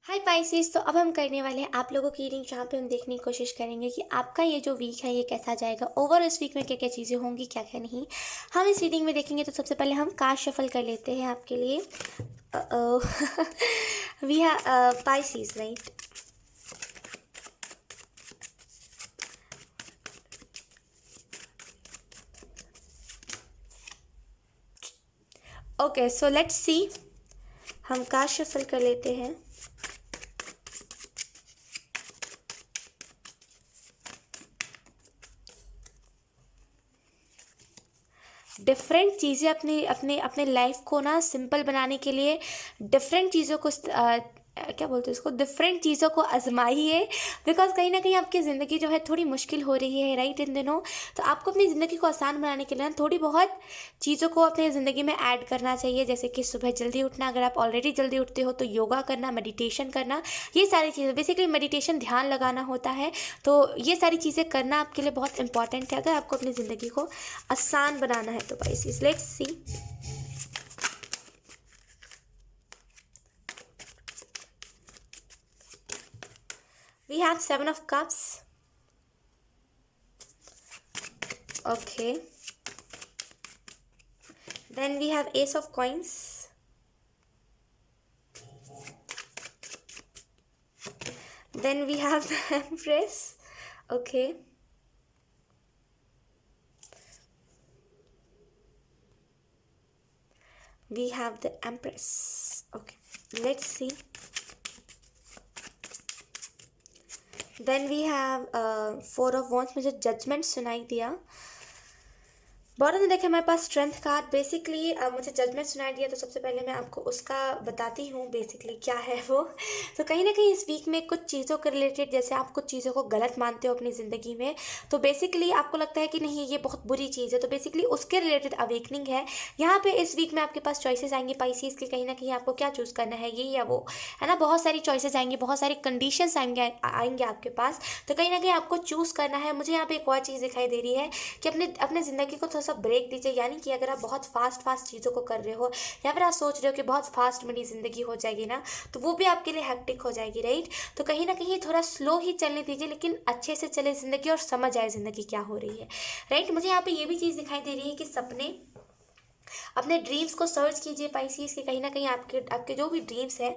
हाय पाइसेस, तो अब हम करने वाले हैं आप लोगों की रीडिंग, जहाँ पे हम देखने की कोशिश करेंगे कि आपका ये जो वीक है ये कैसा जाएगा। ओवर इस वीक में क्या क्या चीज़ें होंगी, क्या क्या नहीं, हम इस रीडिंग में देखेंगे। तो सबसे पहले हम कार्ड शफल कर लेते हैं आपके लिए। We have Pisces, right. Okay, so let's see, हम कार्ड शफल कर लेते हैं। डिफरेंट चीज़ें अपने अपने अपने लाइफ को ना सिंपल बनाने के लिए डिफरेंट चीज़ों को क्या बोलते हैं उसको, डिफरेंट चीज़ों को आजमाइए, बिकॉज कहीं ना कहीं आपकी ज़िंदगी जो है थोड़ी मुश्किल हो रही है राइट इन दिनों। तो आपको अपनी ज़िंदगी को आसान बनाने के लिए ना थोड़ी बहुत चीज़ों को अपनी ज़िंदगी में ऐड करना चाहिए, जैसे कि सुबह जल्दी उठना, अगर आप ऑलरेडी जल्दी उठते हो तो योगा करना, मेडिटेशन करना, ये सारी चीज़ें, बेसिकली मेडिटेशन ध्यान लगाना होता है। तो ये सारी चीज़ें करना आपके लिए बहुत इंपॉर्टेंट है अगर आपको अपनी ज़िंदगी को आसान बनाना है। तो Pisces, let's see. We have Seven of Cups. Okay. Then we have Ace of Coins. Then we have the Empress. Okay. We have the Empress. Okay. Let's see. Then we have 4 of wands. मुझे judgement सुनाई दिया। Bottom में देखें हमारे पास strength card. Basically मुझे judgement सुनाई दिया, तो सबसे पहले मैं आपको उसका बताती हूँ बेसिकली क्या है वो। तो कहीं ना कहीं इस वीक में कुछ चीज़ों के रिलेटेड, जैसे आप कुछ चीज़ों को गलत मानते हो अपनी ज़िंदगी में, तो बेसिकली आपको लगता है कि नहीं ये बहुत बुरी चीज़ है, तो बेसिकली उसके रिलेटेड अवेकनिंग है यहाँ पे। इस वीक में आपके पास चॉइसेस आएंगी पाइसेस की, कहीं ना कहीं आपको क्या चूज़ करना है, ये या वो, है ना। बहुत सारी चॉइसेस आएंगी, बहुत सारी कंडीशंस आएंगे आपके पास, तो कहीं ना कहीं आपको चूज़ करना है। मुझे यहाँ पे एक और चीज़ दिखाई दे रही है कि अपने ज़िंदगी को थोड़ा सा ब्रेक दीजिए, यानी कि अगर आप बहुत फास्ट चीज़ों को कर रहे हो या फिर आप सोच रहे हो कि बहुत फास्ट मेरी ज़िंदगी हो जाएगी ना, तो वो भी आपके लिए हैक्टिक हो जाएगी राइट। तो कहीं ना कहीं थोड़ा स्लो ही चलने दीजिए, लेकिन अच्छे से चले ज़िंदगी और समझ आए ज़िंदगी क्या हो रही है राइट। मुझे यहाँ पे ये भी चीज़ दिखाई दे रही है कि सपने, अपने ड्रीम्स को सर्च कीजिए पाइसेस के, कहीं ना कहीं आपके जो भी ड्रीम्स हैं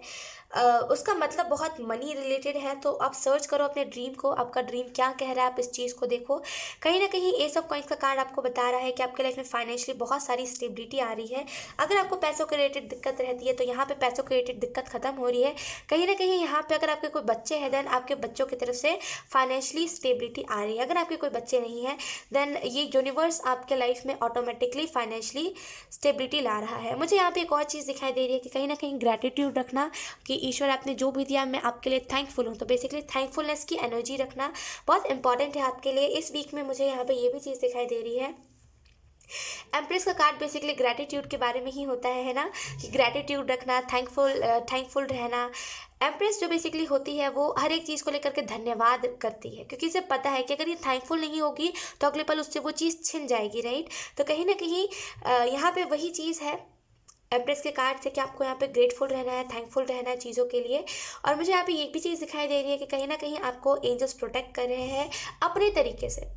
उसका मतलब बहुत मनी रिलेटेड है। तो आप सर्च करो अपने ड्रीम को, आपका ड्रीम क्या कह रहा है, आप इस चीज़ को देखो। कहीं ना कहीं एस ऑफ कॉइंस का कार्ड आपको बता रहा है कि आपके लाइफ में फाइनेंशियली बहुत सारी स्टेबिलिटी आ रही है। अगर आपको पैसों के रिलेटेड दिक्कत रहती है तो यहाँ पे पैसों के रिलेटेड दिक्कत खत्म हो रही है। कहीं ना कहीं यहाँ पे अगर आपके कोई बच्चे हैं देन आपके बच्चों की तरफ से फाइनेंशियली स्टेबिलिटी आ रही है। अगर आपके कोई बच्चे नहीं है देन ये यूनिवर्स आपके लाइफ में ऑटोमेटिकली फाइनेंशियली स्टेबिलिटी ला रहा है। मुझे यहाँ पे एक और चीज़ दिखाई दे रही है कि कहीं ना कहीं ग्रैटिट्यूड रखना कि ईश्वर आपने जो भी दिया मैं आपके लिए थैंकफुल हूँ। तो बेसिकली थैंकफुलनेस की एनर्जी रखना बहुत इंपॉर्टेंट है आपके लिए इस वीक में। मुझे यहाँ पे ये भी चीज़ दिखाई दे रही है। एम्प्रेस का कार्ड बेसिकली ग्रैटिट्यूड के बारे में ही होता है ना, कि ग्रैटिट्यूड रखना, थैंकफुल रहना। एम्प्रेस जो बेसिकली होती है वो हर एक चीज़ को लेकर के धन्यवाद करती है, क्योंकि इसे पता है कि अगर ये थैंकफुल नहीं होगी तो अगले पल उससे वो चीज़ छिन जाएगी राइट। तो कहीं ना कहीं यहाँ पे वही चीज़ है एम्प्रेस के कार्ड से कि आपको यहाँ पे ग्रेटफुल रहना है, थैंकफुल रहना है चीज़ों के लिए। और मुझे यहाँ पे ये भी चीज़ दिखाई दे रही है कि कहीं ना कहीं आपको एंजल्स प्रोटेक्ट कर रहे हैं अपने तरीके से,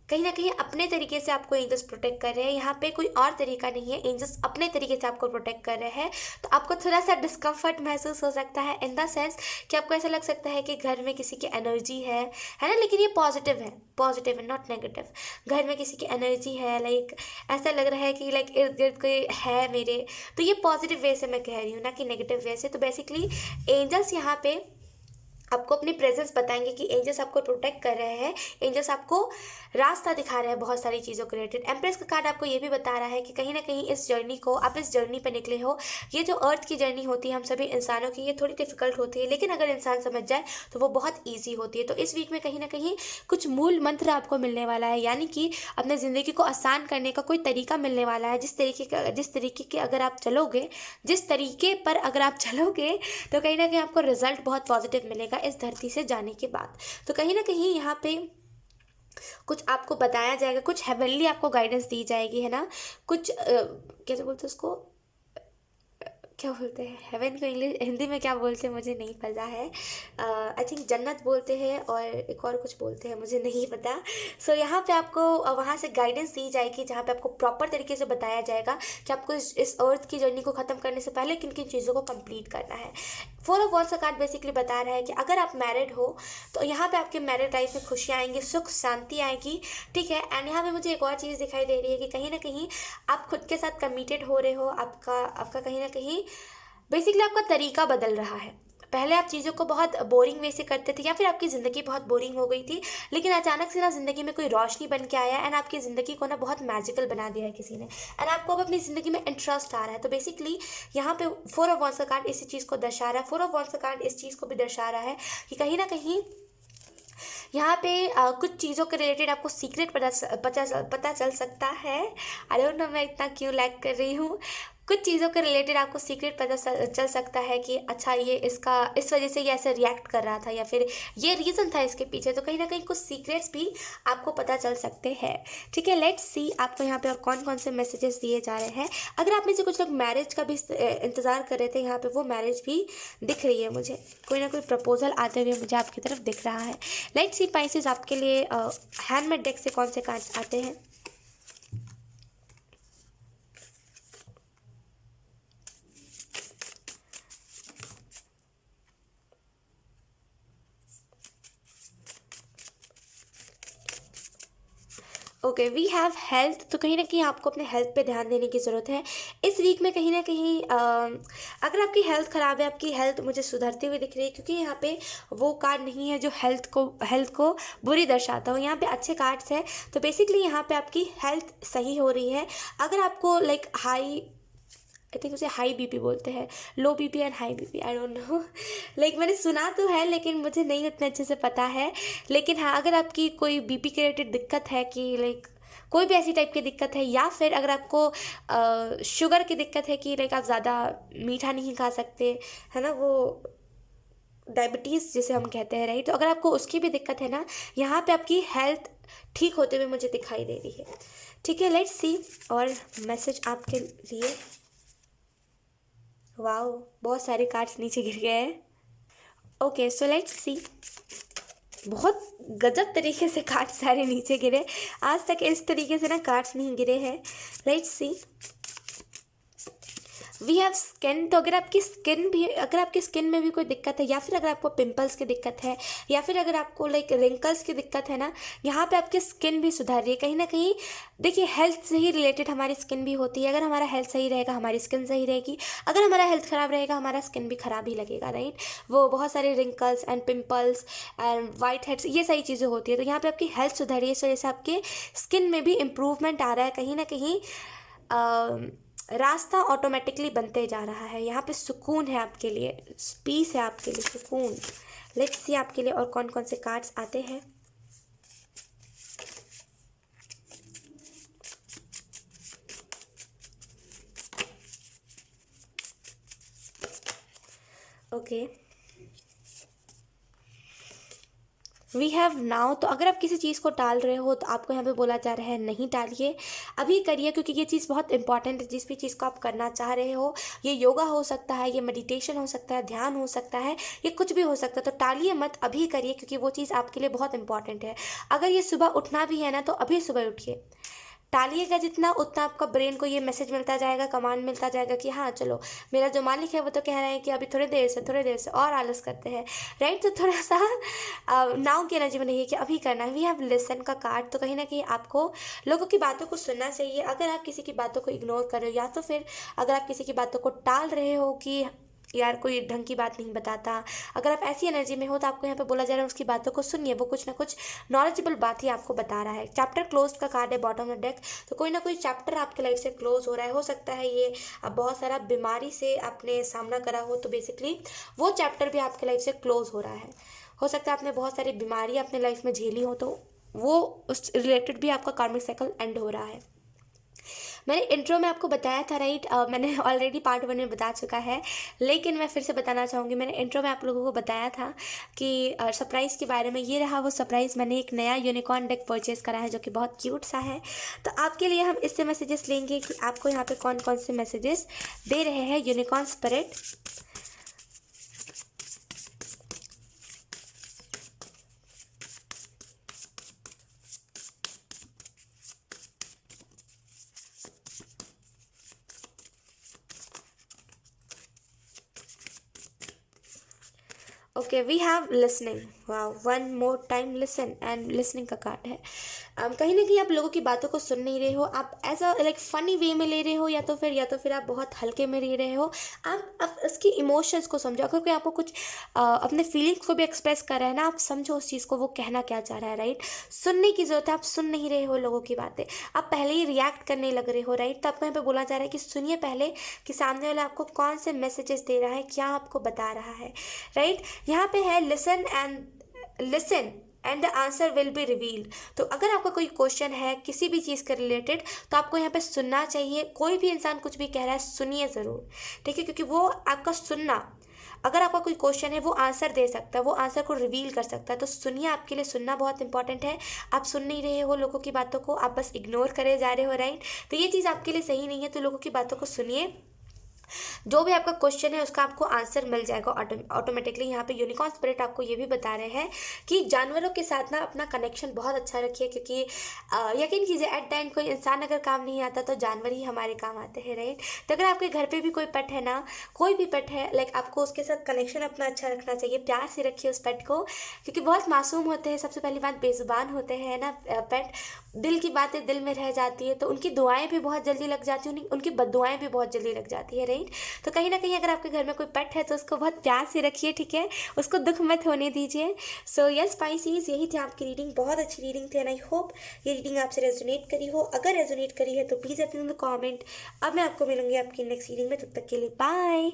कहीं ना कहीं अपने तरीके से आपको एंजल्स प्रोटेक्ट कर रहे हैं। यहाँ पे कोई और तरीका नहीं है, एंजल्स अपने तरीके से आपको प्रोटेक्ट कर रहे हैं। तो आपको थोड़ा सा डिस्कम्फर्ट महसूस हो सकता है इन द सेंस कि आपको ऐसा लग सकता है कि घर में किसी की एनर्जी है ना, लेकिन ये पॉजिटिव है नॉट नेगेटिव। घर में किसी की एनर्जी है, लाइक ऐसा लग रहा है कि लाइक इर्द गिर्द कोई है मेरे, तो ये पॉजिटिव वे से मैं कह रही हूँ ना कि नेगेटिव वे से। तो बेसिकली एंजल्स यहाँ पे आपको अपनी प्रेजेंस बताएंगे कि एंजल्स आपको प्रोटेक्ट कर रहे हैं, एंजल्स आपको रास्ता दिखा रहे हैं बहुत सारी चीज़ों के रिलेटेड। एम्प्रेस का कार्ड आपको ये भी बता रहा है कि कहीं ना कहीं इस जर्नी को, आप इस जर्नी पर निकले हो। ये जो अर्थ की जर्नी होती है हम सभी इंसानों की, ये थोड़ी डिफिकल्ट होती है, लेकिन अगर इंसान समझ जाए तो वो बहुत ईजी होती है। तो इस वीक में कहीं ना कहीं कुछ मूल मंत्र आपको मिलने वाला है, यानी कि अपने ज़िंदगी को आसान करने का कोई तरीका मिलने वाला है। जिस तरीके के अगर आप चलोगे, जिस तरीके पर अगर आप चलोगे तो कहीं ना कहीं आपको रिजल्ट बहुत पॉजिटिव मिलेगा इस धरती से जाने के बाद। तो कहीं ना कहीं यहाँ पे कुछ आपको बताया जाएगा, कुछ हेवनली आपको गाइडेंस दी जाएगी, है ना। कुछ कैसे बोलते हैं उसको, क्या बोलते हैं हेवन को इंग्लिश हिंदी में क्या बोलते हैं मुझे नहीं पता है। आई थिंक जन्नत बोलते हैं और एक और कुछ बोलते हैं, मुझे नहीं पता। सो यहाँ पे आपको वहाँ से गाइडेंस दी जाएगी, जहाँ पे आपको प्रॉपर तरीके से बताया जाएगा कि आपको इस अर्थ की जर्नी को ख़त्म करने से पहले किन किन चीज़ों को कंप्लीट करना है। 4 ऑफ वॉन्ड्स का कार्ड बेसिकली बता रहा है कि अगर आप मैरिड हो तो यहाँ पे आपके मैरिड लाइफ में खुशियाँ आएंगी, सुख शांति आएगी, ठीक है। एंड यहाँ पे मुझे एक और चीज़ दिखाई दे रही है कि कहीं ना कहीं आप खुद के साथ कमिटेड हो रहे हो। आपका कहीं ना कहीं बेसिकली आपका तरीका बदल रहा है, पहले आप चीज़ों को बहुत बोरिंग वे से करते थे या फिर आपकी ज़िंदगी बहुत बोरिंग हो गई थी, लेकिन अचानक से ना ज़िंदगी में कोई रोशनी बन के आया एंड आपकी ज़िंदगी को ना बहुत मैजिकल बना दिया है किसी ने, एंड आपको अब अपनी ज़िंदगी में इंटरेस्ट आ रहा है। तो बेसिकली यहाँ पे 4 ऑफ वांड्स का कार्ड इसी चीज़ को दर्शा रहा है। 4 ऑफ वांड्स का कार्ड इस चीज़ को भी दर्शा रहा है कि कहीं ना कहीं यहाँ पे कुछ चीज़ों के रिलेटेड आपको सीक्रेट पता चल सकता है। आई डोंट नो मैं इतना क्यों लैग कर रही हूँ। कुछ चीज़ों के रिलेटेड आपको सीक्रेट पता चल सकता है कि अच्छा ये इसका इस वजह से ये ऐसे रिएक्ट कर रहा था या फिर ये रीज़न था इसके पीछे। तो कहीं ना कहीं कुछ सीक्रेट्स भी आपको पता चल सकते हैं। ठीक है, लेट्स सी आपको यहाँ पे और कौन कौन से मैसेजेस दिए जा रहे हैं। अगर आप में से कुछ लोग मैरिज का भी इंतज़ार कर रहे थे, यहाँ पे वो मैरिज भी दिख रही है मुझे। कोई ना कोई प्रपोजल आते हुए मुझे आपकी तरफ दिख रहा है। लेट्स सी पाइसेस आपके लिए हैंडमेड डेक से कौन से कार्ड्स आते हैं। Okay, we have health. तो कहीं ना कहीं आपको अपने हेल्थ पे ध्यान देने की ज़रूरत है इस वीक में। कहीं ना कहीं अगर आपकी हेल्थ ख़राब है, आपकी हेल्थ मुझे सुधरती हुई दिख रही है, क्योंकि यहाँ पे वो कार्ड नहीं है जो हेल्थ को बुरी दर्शाता हो। यहाँ पे अच्छे कार्ड्स हैं। तो बेसिकली यहाँ पे आपकी हेल्थ सही हो रही है। अगर आपको लाइक आई थिंक उसे हाई बीपी बोलते हैं, लो BP and high BP, I don't no. Like मैंने सुना तो है लेकिन मुझे नहीं उतने अच्छे से पता है। लेकिन हाँ, अगर आपकी कोई बीपी के रिलेटेड दिक्कत है कि लाइक कोई भी ऐसी टाइप की दिक्कत है, या फिर अगर आपको शुगर की दिक्कत है कि लाइक आप ज़्यादा मीठा नहीं खा सकते, है ना, वो डायबिटीज़ जिसे हम कहते हैं, राइट। तो अगर आपको उसकी भी दिक्कत है ना, यहाँ पे आपकी हेल्थ ठीक होते हुए मुझे दिखाई दे रही है। ठीक है, लेट्स सी और मैसेज आपके लिए। वाओ, बहुत सारे कार्ड्स नीचे गिर गए हैं। ओके, सो लेट्स सी। बहुत गजब तरीके से कार्ड्स सारे नीचे गिरे। आज तक इस तरीके से ना कार्ड्स नहीं गिरे हैं। Let's see. We have skin. तो अगर आपकी स्किन में भी कोई दिक्कत है, या फिर अगर आपको पिंपल्स की दिक्कत है, या फिर अगर आपको लाइक रिंकल्स की दिक्कत है ना, यहाँ पे आपकी स्किन भी सुधार रही है। कहीं ना कहीं देखिए, हेल्थ से ही रिलेटेड हमारी स्किन भी होती है। अगर हमारा हेल्थ सही रहेगा, हमारी स्किन सही रहेगी। अगर हमारा हेल्थ ख़राब रहेगा, हमारा स्किन भी ख़राब ही लगेगा, राइट। वो बहुत सारे wrinkles and pimples and white heads, ये सारी चीज़ें होती है। तो यहाँ पे आपकी हेल्थ सुधारी है, इस वजह से आपके स्किन में भी इम्प्रूवमेंट आ रहा है। कहीं ना कहीं रास्ता ऑटोमेटिकली बनते जा रहा है। यहाँ पे सुकून है आपके लिए, पीस है आपके लिए, सुकून। लेट्स सी आपके लिए और कौन कौन से कार्ड्स आते हैं। Okay, we have now. तो अगर आप किसी चीज़ को टाल रहे हो, तो आपको यहाँ पे बोला जा रहा है नहीं टालिए, अभी करिए, क्योंकि ये चीज़ बहुत इंपॉर्टेंट है। जिस भी चीज़ को आप करना चाह रहे हो, ये योगा हो सकता है, ये मेडिटेशन हो सकता है, ध्यान हो सकता है, ये कुछ भी हो सकता है। तो टालिए मत, अभी करिए, क्योंकि वो चीज़ आपके लिए बहुत इंपॉर्टेंट है। अगर ये सुबह उठना भी है ना, तो अभी सुबह उठिए। टालिएगा जितना, उतना आपका ब्रेन को ये मैसेज मिलता जाएगा, कमांड मिलता जाएगा कि हाँ चलो, मेरा जो मालिक है वो तो कह रहे हैं कि अभी थोड़ी देर से और आलस करते हैं, राइट। तो थोड़ा सा नाउ की एनर्जी में नहीं है कि अभी करना है। वी हैव लिसन का कार्ड। तो कहीं ना कहीं आपको लोगों की बातों को सुनना चाहिए। अगर आप किसी की बातों को इग्नोर कर रहे हो, या तो फिर अगर आप किसी की बातों को टाल रहे हो कि यार कोई ढंग की बात नहीं बताता, अगर आप ऐसी एनर्जी में हो, तो आपको यहाँ पे बोला जा रहा है उसकी बातों को सुनिए, वो कुछ ना कुछ नॉलेजेबल बात ही आपको बता रहा है। चैप्टर क्लोज का कार्ड है बॉटम ऑफ डेक। तो कोई ना कोई चैप्टर आपके लाइफ से क्लोज हो रहा है। हो सकता है ये अब बहुत सारा बीमारी से आपने सामना करा हो, तो बेसिकली वो चैप्टर भी आपके लाइफ से क्लोज हो रहा है। हो सकता है आपने बहुत सारी बीमारी अपने लाइफ में झेली हो, तो वो उस रिलेटेड भी आपका कार्मिक साइकिल एंड हो रहा है। मैंने इंट्रो में आपको बताया था, राइट। मैंने ऑलरेडी पार्ट 1 में बता चुका है, लेकिन मैं फिर से बताना चाहूँगी। मैंने इंट्रो में आप लोगों को बताया था कि सरप्राइज़ के बारे में। ये रहा वो सरप्राइज़। मैंने एक नया यूनिकॉर्न डेक परचेज़ करा है, जो कि बहुत क्यूट सा है। तो आपके लिए हम इससे मैसेजेस लेंगे कि आपको यहाँ पे कौन कौन से मैसेजेस दे रहे हैं unicorn spirit. Okay, we have listening. Wow, one more time listen, and listening का कार्ड है। कहीं ना कहीं आप लोगों की बातों को सुन नहीं रहे हो, आप ऐसा लाइक फ़नी वे में ले रहे हो, या तो फिर आप बहुत हल्के में ले रहे हो। आप उसकी इमोशंस को समझो। अगर कोई आपको कुछ अपने फीलिंग्स को भी एक्सप्रेस कर रहा है ना, आप समझो उस चीज़ को वो कहना क्या चाह रहा है, राइट। सुनने की ज़रूरत है, आप सुन नहीं रहे हो लोगों की बातें, आप पहले ही रिएक्ट करने लग रहे हो, राइट। तो आपको यहाँ पे बोला जा रहा है कि सुनिए पहले कि सामने वाला आपको कौन से मैसेजेस दे रहा है, क्या आपको बता रहा है, राइट। यहाँ पे है listen and the answer will be revealed. तो अगर आपका कोई क्वेश्चन है किसी भी चीज़ के रिलेटेड, तो आपको यहाँ पे सुनना चाहिए। कोई भी इंसान कुछ भी कह रहा है, सुनिए ज़रूर, ठीक है, क्योंकि वो आपका सुनना, अगर आपका कोई क्वेश्चन है वो आंसर दे सकता है, वो आंसर को रिवील कर सकता है। तो सुनिए, आपके लिए सुनना बहुत इंपॉर्टेंट है। आप सुन नहीं रहे हो लोगों की बातों को, आप बस इग्नोर करे जा रहे हो, राइट। तो ये चीज़ आपके लिए सही नहीं है। तो लोगों की बातों को सुनिए, जो भी आपका क्वेश्चन है उसका आपको आंसर मिल जाएगा ऑटोमेटिकली। यहाँ पे यूनिकॉर्न स्पिरिट आपको ये भी बता रहे हैं कि जानवरों के साथ ना अपना कनेक्शन बहुत अच्छा रखिए, क्योंकि यकीन कीजिए एट द एंड कोई इंसान अगर काम नहीं आता तो जानवर ही हमारे काम आते हैं, राइट। तो अगर आपके घर पे भी कोई पेट है ना, कोई भी पेट है, लाइक आपको उसके साथ कनेक्शन अपना अच्छा रखना चाहिए। प्यार से रखिए उस पेट को, क्योंकि बहुत मासूम होते हैं। सबसे पहली बात, बेजुबान होते हैं ना पेट, दिल की बातें दिल में रह जाती है, तो उनकी दुआएं भी बहुत जल्दी लग जाती हैं, उनकी बद्दुआएं भी बहुत जल्दी लग जाती है, राइट। तो कहीं ना कहीं अगर आपके घर में कोई पेट है तो उसको बहुत प्यार से रखिए, ठीक है, उसको दुख मत होने दीजिए। सो यस स्पाइसीज, यही थी आपकी रीडिंग। बहुत अच्छी रीडिंग थी एंड आई होप ये रीडिंग आपसे रेजोनेट करी हो। अगर रेजोनेट करी है तो प्लीज़ अपने इन द कॉमेंट। अब मैं आपको मिलूंगी आपकी नेक्स्ट रीडिंग में, तब तक के लिए बाय।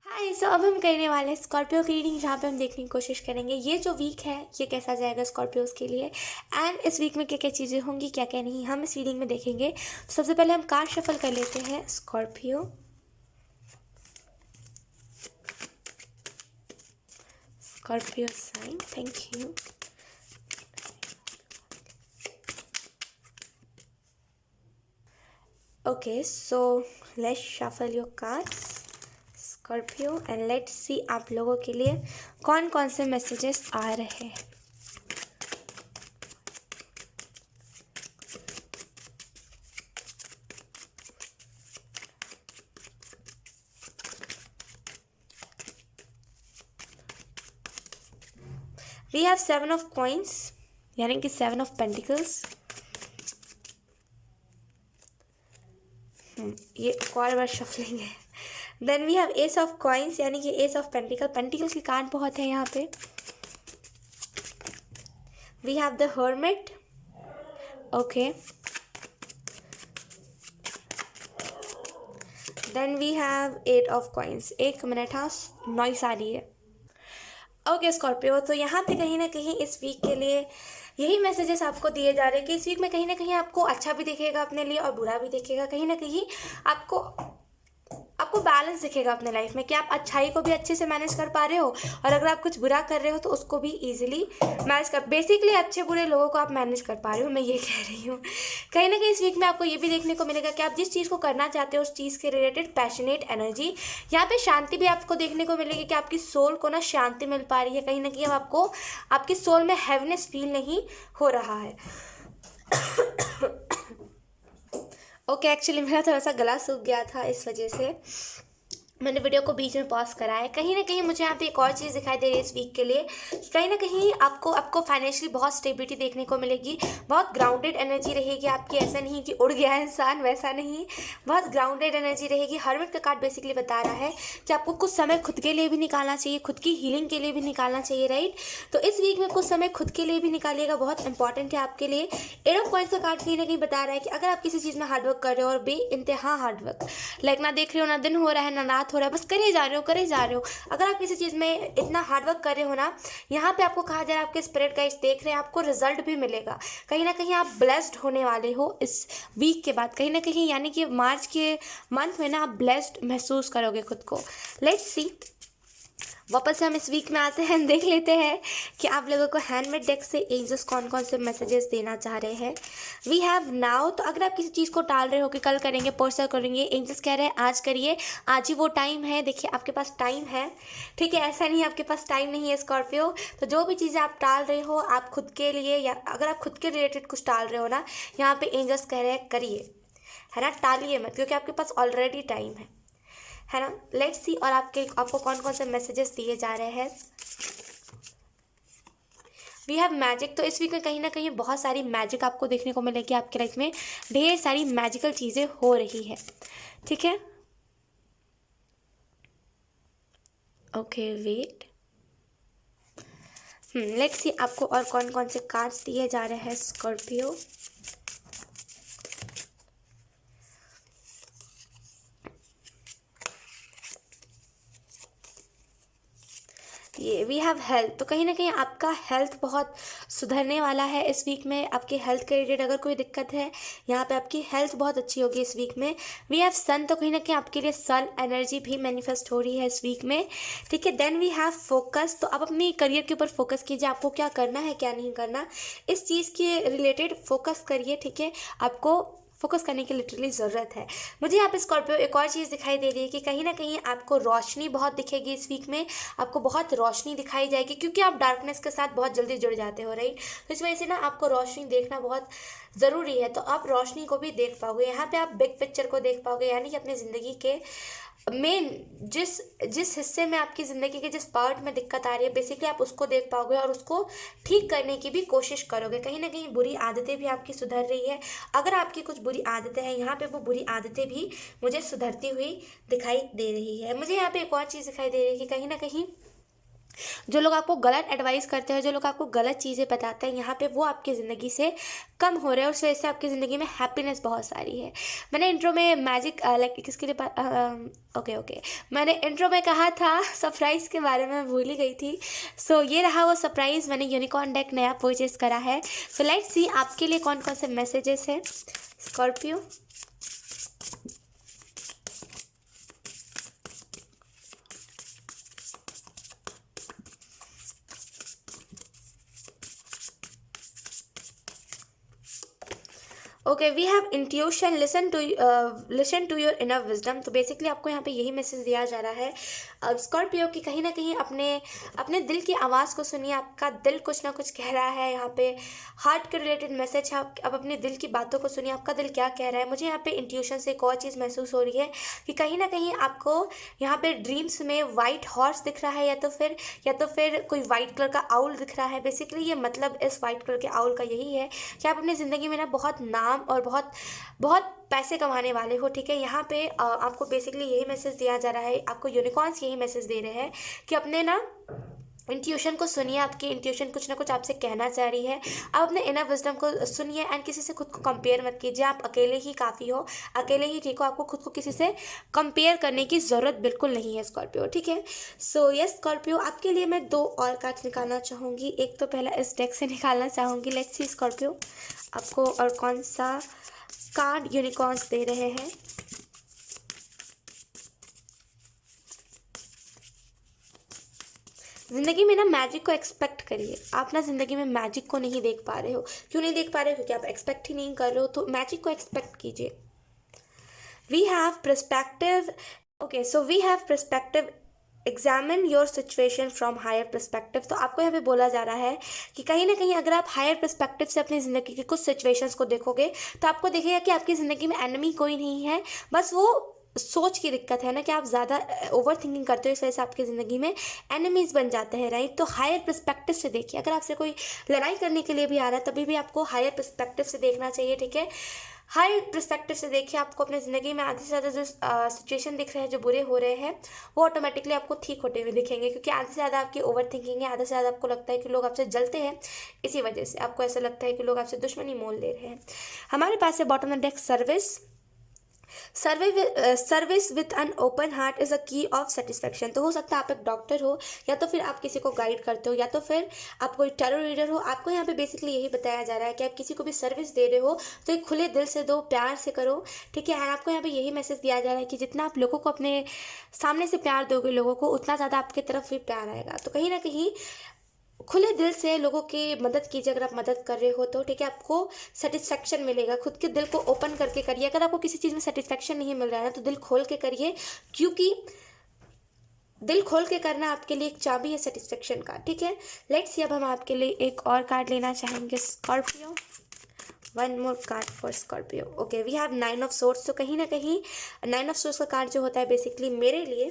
हाय, सो अब हम करने वाले हैं स्कॉर्पियो की रीडिंग, जहाँ पे हम देखने की कोशिश करेंगे ये जो वीक है ये कैसा जाएगा स्कॉर्पियोज के लिए, एंड इस वीक में क्या क्या चीज़ें होंगी, क्या क्या नहीं, हम इस रीडिंग में देखेंगे। तो सबसे पहले हम कार्ड शफल कर लेते हैं। Scorpio sign, thank you. Okay, so let's shuffle your cards Scorpio and let's see आप लोगों के लिए कौन कौन से मैसेजेस आ रहे हैं। वी हैव 7 ऑफ कॉइंस, यानी कि 7 ऑफ पेंटिकल्स। ये एक और बार शफलिंग है। Then we have ace of coins, यानी कि एस ऑफ पेंटिकल। पेंटिकल की कार्ड बहुत है यहाँ पे। We have the hermit, okay. Then we have 8 of coins. 1 minute, हाँ नॉइस आ रही है। ओके स्कॉर्पियो, तो यहाँ पे कहीं ना कहीं इस वीक के लिए यही मैसेजेस आपको दिए जा रहे हैं कि इस वीक में कहीं ना कहीं आपको अच्छा भी दिखेगा अपने लिए और बुरा भी दिखेगा। कहीं ना कहीं आपको बैलेंस दिखेगा अपने लाइफ में कि आप अच्छाई को भी अच्छे से मैनेज कर पा रहे हो, और अगर आप कुछ बुरा कर रहे हो तो उसको भी इजीली मैनेज कर, बेसिकली अच्छे बुरे लोगों को आप मैनेज कर पा रहे हो, मैं ये कह रही हूँ। कहीं ना कहीं इस वीक में आपको ये भी देखने को मिलेगा कि आप जिस चीज़ को करना चाहते हो उस चीज़ के रिलेटेड पैशनेट एनर्जी, यहाँ पे शांति भी आपको देखने को मिलेगी कि आपकी सोल को ना शांति मिल पा रही है। कहीं ना कहीं अब आपको आपकी सोल में हैवीनेस फील नहीं हो रहा है। ओके, एक्चुअली मेरा थोड़ा सा गला सूख गया था, इस वजह से मैंने वीडियो को बीच में पॉज करा है। कहीं ना कहीं मुझे यहाँ पे एक और चीज़ दिखाई दे रही है इस वीक के लिए, कहीं ना कहीं आपको फाइनेंशियली बहुत स्टेबिलिटी देखने को मिलेगी, बहुत ग्राउंडेड एनर्जी रहेगी आपकी। ऐसा नहीं कि उड़ गया है इंसान, वैसा नहीं, बहुत ग्राउंडेड एनर्जी रहेगी। हर्मिट का कार्ड बेसिकली बता रहा है कि आपको कुछ समय खुद के लिए भी निकालना चाहिए, खुद की हीलिंग के लिए भी निकालना चाहिए, राइट। तो इस वीक में कुछ समय खुद के लिए भी निकालिएगा, बहुत इंपॉर्टेंट है आपके लिए। 8 ऑफ कॉइंस का कार्ड कहीं ना कहीं बता रहा है कि अगर आप किसी चीज़ में हार्डवर्क कर रहे हो, और बे इंतहा हार्डवर्क, लाइक ना देख रहे हो ना दिन हो रहा है ना रात हो रहा है, बस करे जा रहे हो। अगर आप किसी चीज़ में इतना हार्डवर्क कर रहे हो ना, यहाँ पे आपको कहा जा रहा है, आपके स्पिरिट गाइड्स देख रहे हैं, आपको रिजल्ट भी मिलेगा। कहीं ना कहीं आप ब्लेस्ड होने वाले हो इस वीक के बाद, कहीं ना कहीं, यानी कि मार्च के मंथ में ना आप ब्लेस्ड महसूस करोगे खुद को। लेट्स सी, वापस से हम इस वीक में आते हैं, देख लेते हैं कि आप लोगों को हैंडमेड डेक से एंजल्स कौन कौन से मैसेजेस देना चाह रहे हैं। वी हैव नाउ, तो अगर आप किसी चीज़ को टाल रहे हो कि कल करेंगे, परसों करेंगे, एंजल्स कह रहे हैं आज करिए, आज ही वो टाइम है। देखिए आपके पास टाइम है, ठीक है, ऐसा नहीं आपके पास टाइम नहीं है स्कॉर्पियो। तो जो भी चीज़ें आप टाल रहे हो, आप खुद के लिए, या अगर आप खुद के रिलेटेड कुछ टाल रहे हो ना, यहाँ पे एंजल्स कह रहे हैं करिए, है ना, टालिए मत, क्योंकि आपके पास ऑलरेडी टाइम है ना। लेट्स सी, और आपको कौन कौन से मैसेजेस दिए जा रहे हैं। We have magic. तो इस वीक में कहीं ना कहीं बहुत सारी मैजिक आपको देखने को मिलेगी, आपके लाइफ में ढेर सारी मैजिकल चीज़ें हो रही है, ठीक है। ओके वेट, लेट्स सी आपको और कौन कौन से कार्ड्स दिए जा रहे हैं स्कॉर्पियो। ये वी हैव हेल्थ। तो कहीं ना कहीं आपका हेल्थ बहुत सुधरने वाला है इस वीक में। आपके हेल्थ के रिलेटेड अगर कोई दिक्कत है, यहाँ पे आपकी हेल्थ बहुत अच्छी होगी इस वीक में। वी हैव सन। तो कहीं ना कहीं आपके लिए सन एनर्जी भी मैनिफेस्ट हो रही है इस वीक में, ठीक है। Then we have focus. तो आप अपनी करियर के ऊपर फोकस कीजिए, आपको क्या करना है क्या नहीं करना, इस चीज़ के रिलेटेड फोकस करिए, ठीक है। आपको फोकस करने की लिटरली ज़रूरत है। मुझे यहाँ पे स्कॉर्पियो एक और चीज़ दिखाई दे रही है कि कहीं ना कहीं आपको रोशनी बहुत दिखेगी इस वीक में, आपको बहुत रोशनी दिखाई जाएगी, क्योंकि आप डार्कनेस के साथ बहुत जल्दी जुड़ जाते हो, राइट। तो इस वजह से ना आपको रोशनी देखना बहुत ज़रूरी है। तो आप रोशनी को भी देख पाओगे, यहाँ पे आप बिग पिक्चर को देख पाओगे, यानी कि अपनी ज़िंदगी के मेन जिस जिस हिस्से में आपकी ज़िंदगी के जिस पार्ट में दिक्कत आ रही है, बेसिकली आप उसको देख पाओगे और उसको ठीक करने की भी कोशिश करोगे। कहीं ना कहीं बुरी आदतें भी आपकी सुधर रही है। अगर आपकी कुछ बुरी आदतें हैं, यहाँ पे वो बुरी आदतें भी मुझे सुधरती हुई दिखाई दे रही है। मुझे यहाँ पे एक और चीज़ दिखाई दे रही है कि कहीं ना कहीं जो लोग आपको गलत एडवाइस करते हैं, जो लोग आपको गलत चीज़ें बताते हैं, यहाँ पे वो आपकी ज़िंदगी से कम हो रहे हैं। उस वजह से आपकी ज़िंदगी में हैप्पीनेस बहुत सारी है। मैंने इंट्रो में मैजिक लाइक किसके लिए ओके मैंने इंट्रो में कहा था सरप्राइज़ के बारे में, भूल ही गई थी। सो ये रहा वो सरप्राइज़, मैंने यूनिकॉर्न डेक नया परचेज करा है। सो लेट्स सी आपके लिए कौन कौन से मैसेजेस हैं Scorpio. Okay we have intuition, listen to your inner wisdom. तो बेसिकली आपको यहाँ पे यही मैसेज दिया जा रहा है स्कॉर्पियो कि कहीं ना कहीं अपने अपने दिल की आवाज़ को सुनिए। आपका दिल कुछ ना कुछ कह रहा है, यहाँ पे हार्ट के रिलेटेड मैसेज है। आप अपने दिल की बातों को सुनिए, आपका दिल क्या कह रहा है। मुझे यहाँ पे इंट्यूशन से एक और चीज़ महसूस हो रही है कि कहीं ना कहीं आपको यहाँ पे ड्रीम्स में वाइट हॉर्स दिख रहा है, या तो फिर कोई वाइट कलर का आउल दिख रहा है। बेसिकली ये मतलब इस वाइट कलर के आउल का यही है कि आप अपनी ज़िंदगी में ना बहुत नाम और बहुत बहुत पैसे कमाने वाले हो, ठीक है। यहाँ पे आपको बेसिकली यही मैसेज दिया जा रहा है, आपको यूनिकॉर्न्स यही मैसेज दे रहे हैं कि अपने ना इंट्यूशन को सुनिए। आपकी इंट्यूशन कुछ ना कुछ आपसे कहना चाह रही है। आप अपने इनर विजडम को सुनिए एंड किसी से खुद को कंपेयर मत कीजिए। आप अकेले ही काफ़ी हो, अकेले ही ठीक हो। आपको खुद को किसी से कंपेयर करने की ज़रूरत बिल्कुल नहीं है स्कॉर्पियो, ठीक है। सो यस स्कॉर्पियो, आपके लिए मैं 2 और कार्ड्स निकालना चाहूँगी। एक तो पहला इस डेक से निकालना चाहूँगी। लेट्स सी स्कॉर्पियो आपको और कौन सा कार्ड यूनिकॉर्न्स दे रहे हैं। ज़िंदगी में ना मैजिक को एक्सपेक्ट करिए। आप ना ज़िंदगी में मैजिक को नहीं देख पा रहे हो। क्यों नहीं देख पा रहे हो? क्योंकि आप एक्सपेक्ट ही नहीं कर रहे हो। तो मैजिक को एक्सपेक्ट कीजिए। We have perspective. Okay so we have perspective, examine your situation from higher perspective. तो आपको यहाँ पे बोला जा रहा है कि कहीं ना कहीं अगर आप हायर परस्पेक्टिव से अपनी ज़िंदगी के कुछ सिचुएशंस को देखोगे, तो आपको दिखेगा कि आपकी ज़िंदगी में एनिमी कोई नहीं है, बस वो सोच की दिक्कत है ना कि आप ज़्यादा ओवर थिंकिंग करते हो, इस वजह से आपकी ज़िंदगी में एनिमीज़ बन जाते हैं, राइट। तो हायर पर्सपेक्टिव से देखिए। अगर आपसे कोई लड़ाई करने के लिए भी आ रहा है, तभी भी आपको हायर पर्सपेक्टिव से देखना चाहिए, ठीक है। हायर पर्सपेक्टिव से देखिए। आपको अपनी ज़िंदगी में आधे से ज़्यादा जो सिचुएशन दिख रहे हैं, जो बुरे हो रहे हैं, वो ऑटोमेटिकली आपको ठीक होते हुए दिखेंगे, क्योंकि आधे से ज़्यादा आपकी ओवर थिंकिंग है। आधे से ज़्यादा आपको लगता है कि लोग आपसे जलते हैं, इसी वजह से आपको ऐसा लगता है कि लोग आपसे दुश्मनी मोल ले रहे हैं। हमारे पास है bottom of the deck service. Service with an open heart is a की ऑफ सेटिस्फेक्शन। तो हो सकता है आप एक डॉक्टर हो, या तो फिर आप किसी को गाइड करते हो, या तो फिर आप कोई टैरो रीडर हो। आपको यहाँ पे बेसिकली यही बताया जा रहा है कि आप किसी को भी सर्विस दे रहे हो तो एक खुले दिल से दो, प्यार से करो, ठीक है। और आपको यहाँ पे यही मैसेज दिया जा रहा है कि जितना आप लोगों को अपने सामने से प्यार दोगे लोगों को, उतना ज़्यादा आपकी तरफ भी प्यार आएगा। तो कहीं ना कहीं खुले दिल से लोगों की मदद कीजिए। अगर आप मदद कर रहे हो तो ठीक है, आपको सेटिस्फेक्शन मिलेगा। खुद के दिल को ओपन करके करिए। अगर आपको किसी चीज़ में सेटिस्फेक्शन नहीं मिल रहा है ना, तो दिल खोल के करिए, क्योंकि दिल खोल के करना आपके लिए एक चाबी है सेटिस्फेक्शन का, ठीक है। लेट्स सी अब हम आपके लिए एक और कार्ड लेना चाहेंगे Scorpio. One more card for Scorpio. Okay we have 9 of swords. तो कहीं ना कहीं 9 ऑफ सोर्ड्स का कार्ड जो होता है बेसिकली मेरे लिए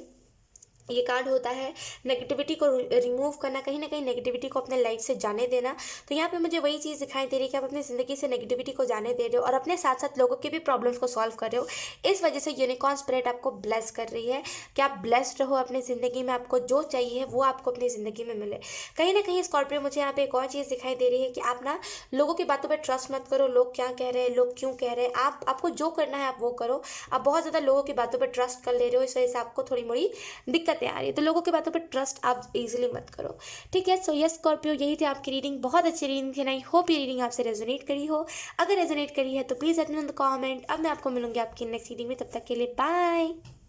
ये कार्ड होता है नेगेटिविटी को रिमूव करना, कहीं ना कहीं नेगेटिविटी को अपने लाइफ से जाने देना। तो यहाँ पे मुझे वही चीज़ दिखाई दे रही है कि आप अपनी ज़िंदगी से नेगेटिविटी को जाने दे रहे हो और अपने साथ साथ लोगों के भी प्रॉब्लम्स को सॉल्व कर रहे हो। इस वजह से यूनिकॉर्न स्पिरिट आपको ब्लेस कर रही है कि आप ब्लेस्ड रहो अपनी ज़िंदगी में, आपको जो चाहिए वो आपको अपनी ज़िंदगी में मिले। कहीं ना कहीं स्कॉर्पियो मुझे यहाँ पे एक और चीज़ दिखाई दे रही है कि आप ना लोगों की बातों पर ट्रस्ट मत करो, लोग क्या कह रहे हैं, लोग क्यों कह रहे हैं, आपको जो करना है आप वो करो। आप बहुत ज़्यादा लोगों की बातों पर ट्रस्ट कर ले रहे हो, इस वजह से आपको थोड़ी मोड़ी दिक्कतें आ रही है। तो लोगों की बातों पर ट्रस्ट आप इजीली मत करो, ठीक है। सो यस स्कॉर्पियो, यही थी आपकी रीडिंग। बहुत अच्छी रीडिंग थी, आई होप ये रीडिंग आपसे रेजोनेट करी हो। अगर रेजोनेट करी है तो please let me know in the comment. अब मैं आपको मिलूंगी आपकी नेक्स्ट रीडिंग में, तब तक के लिए बाय।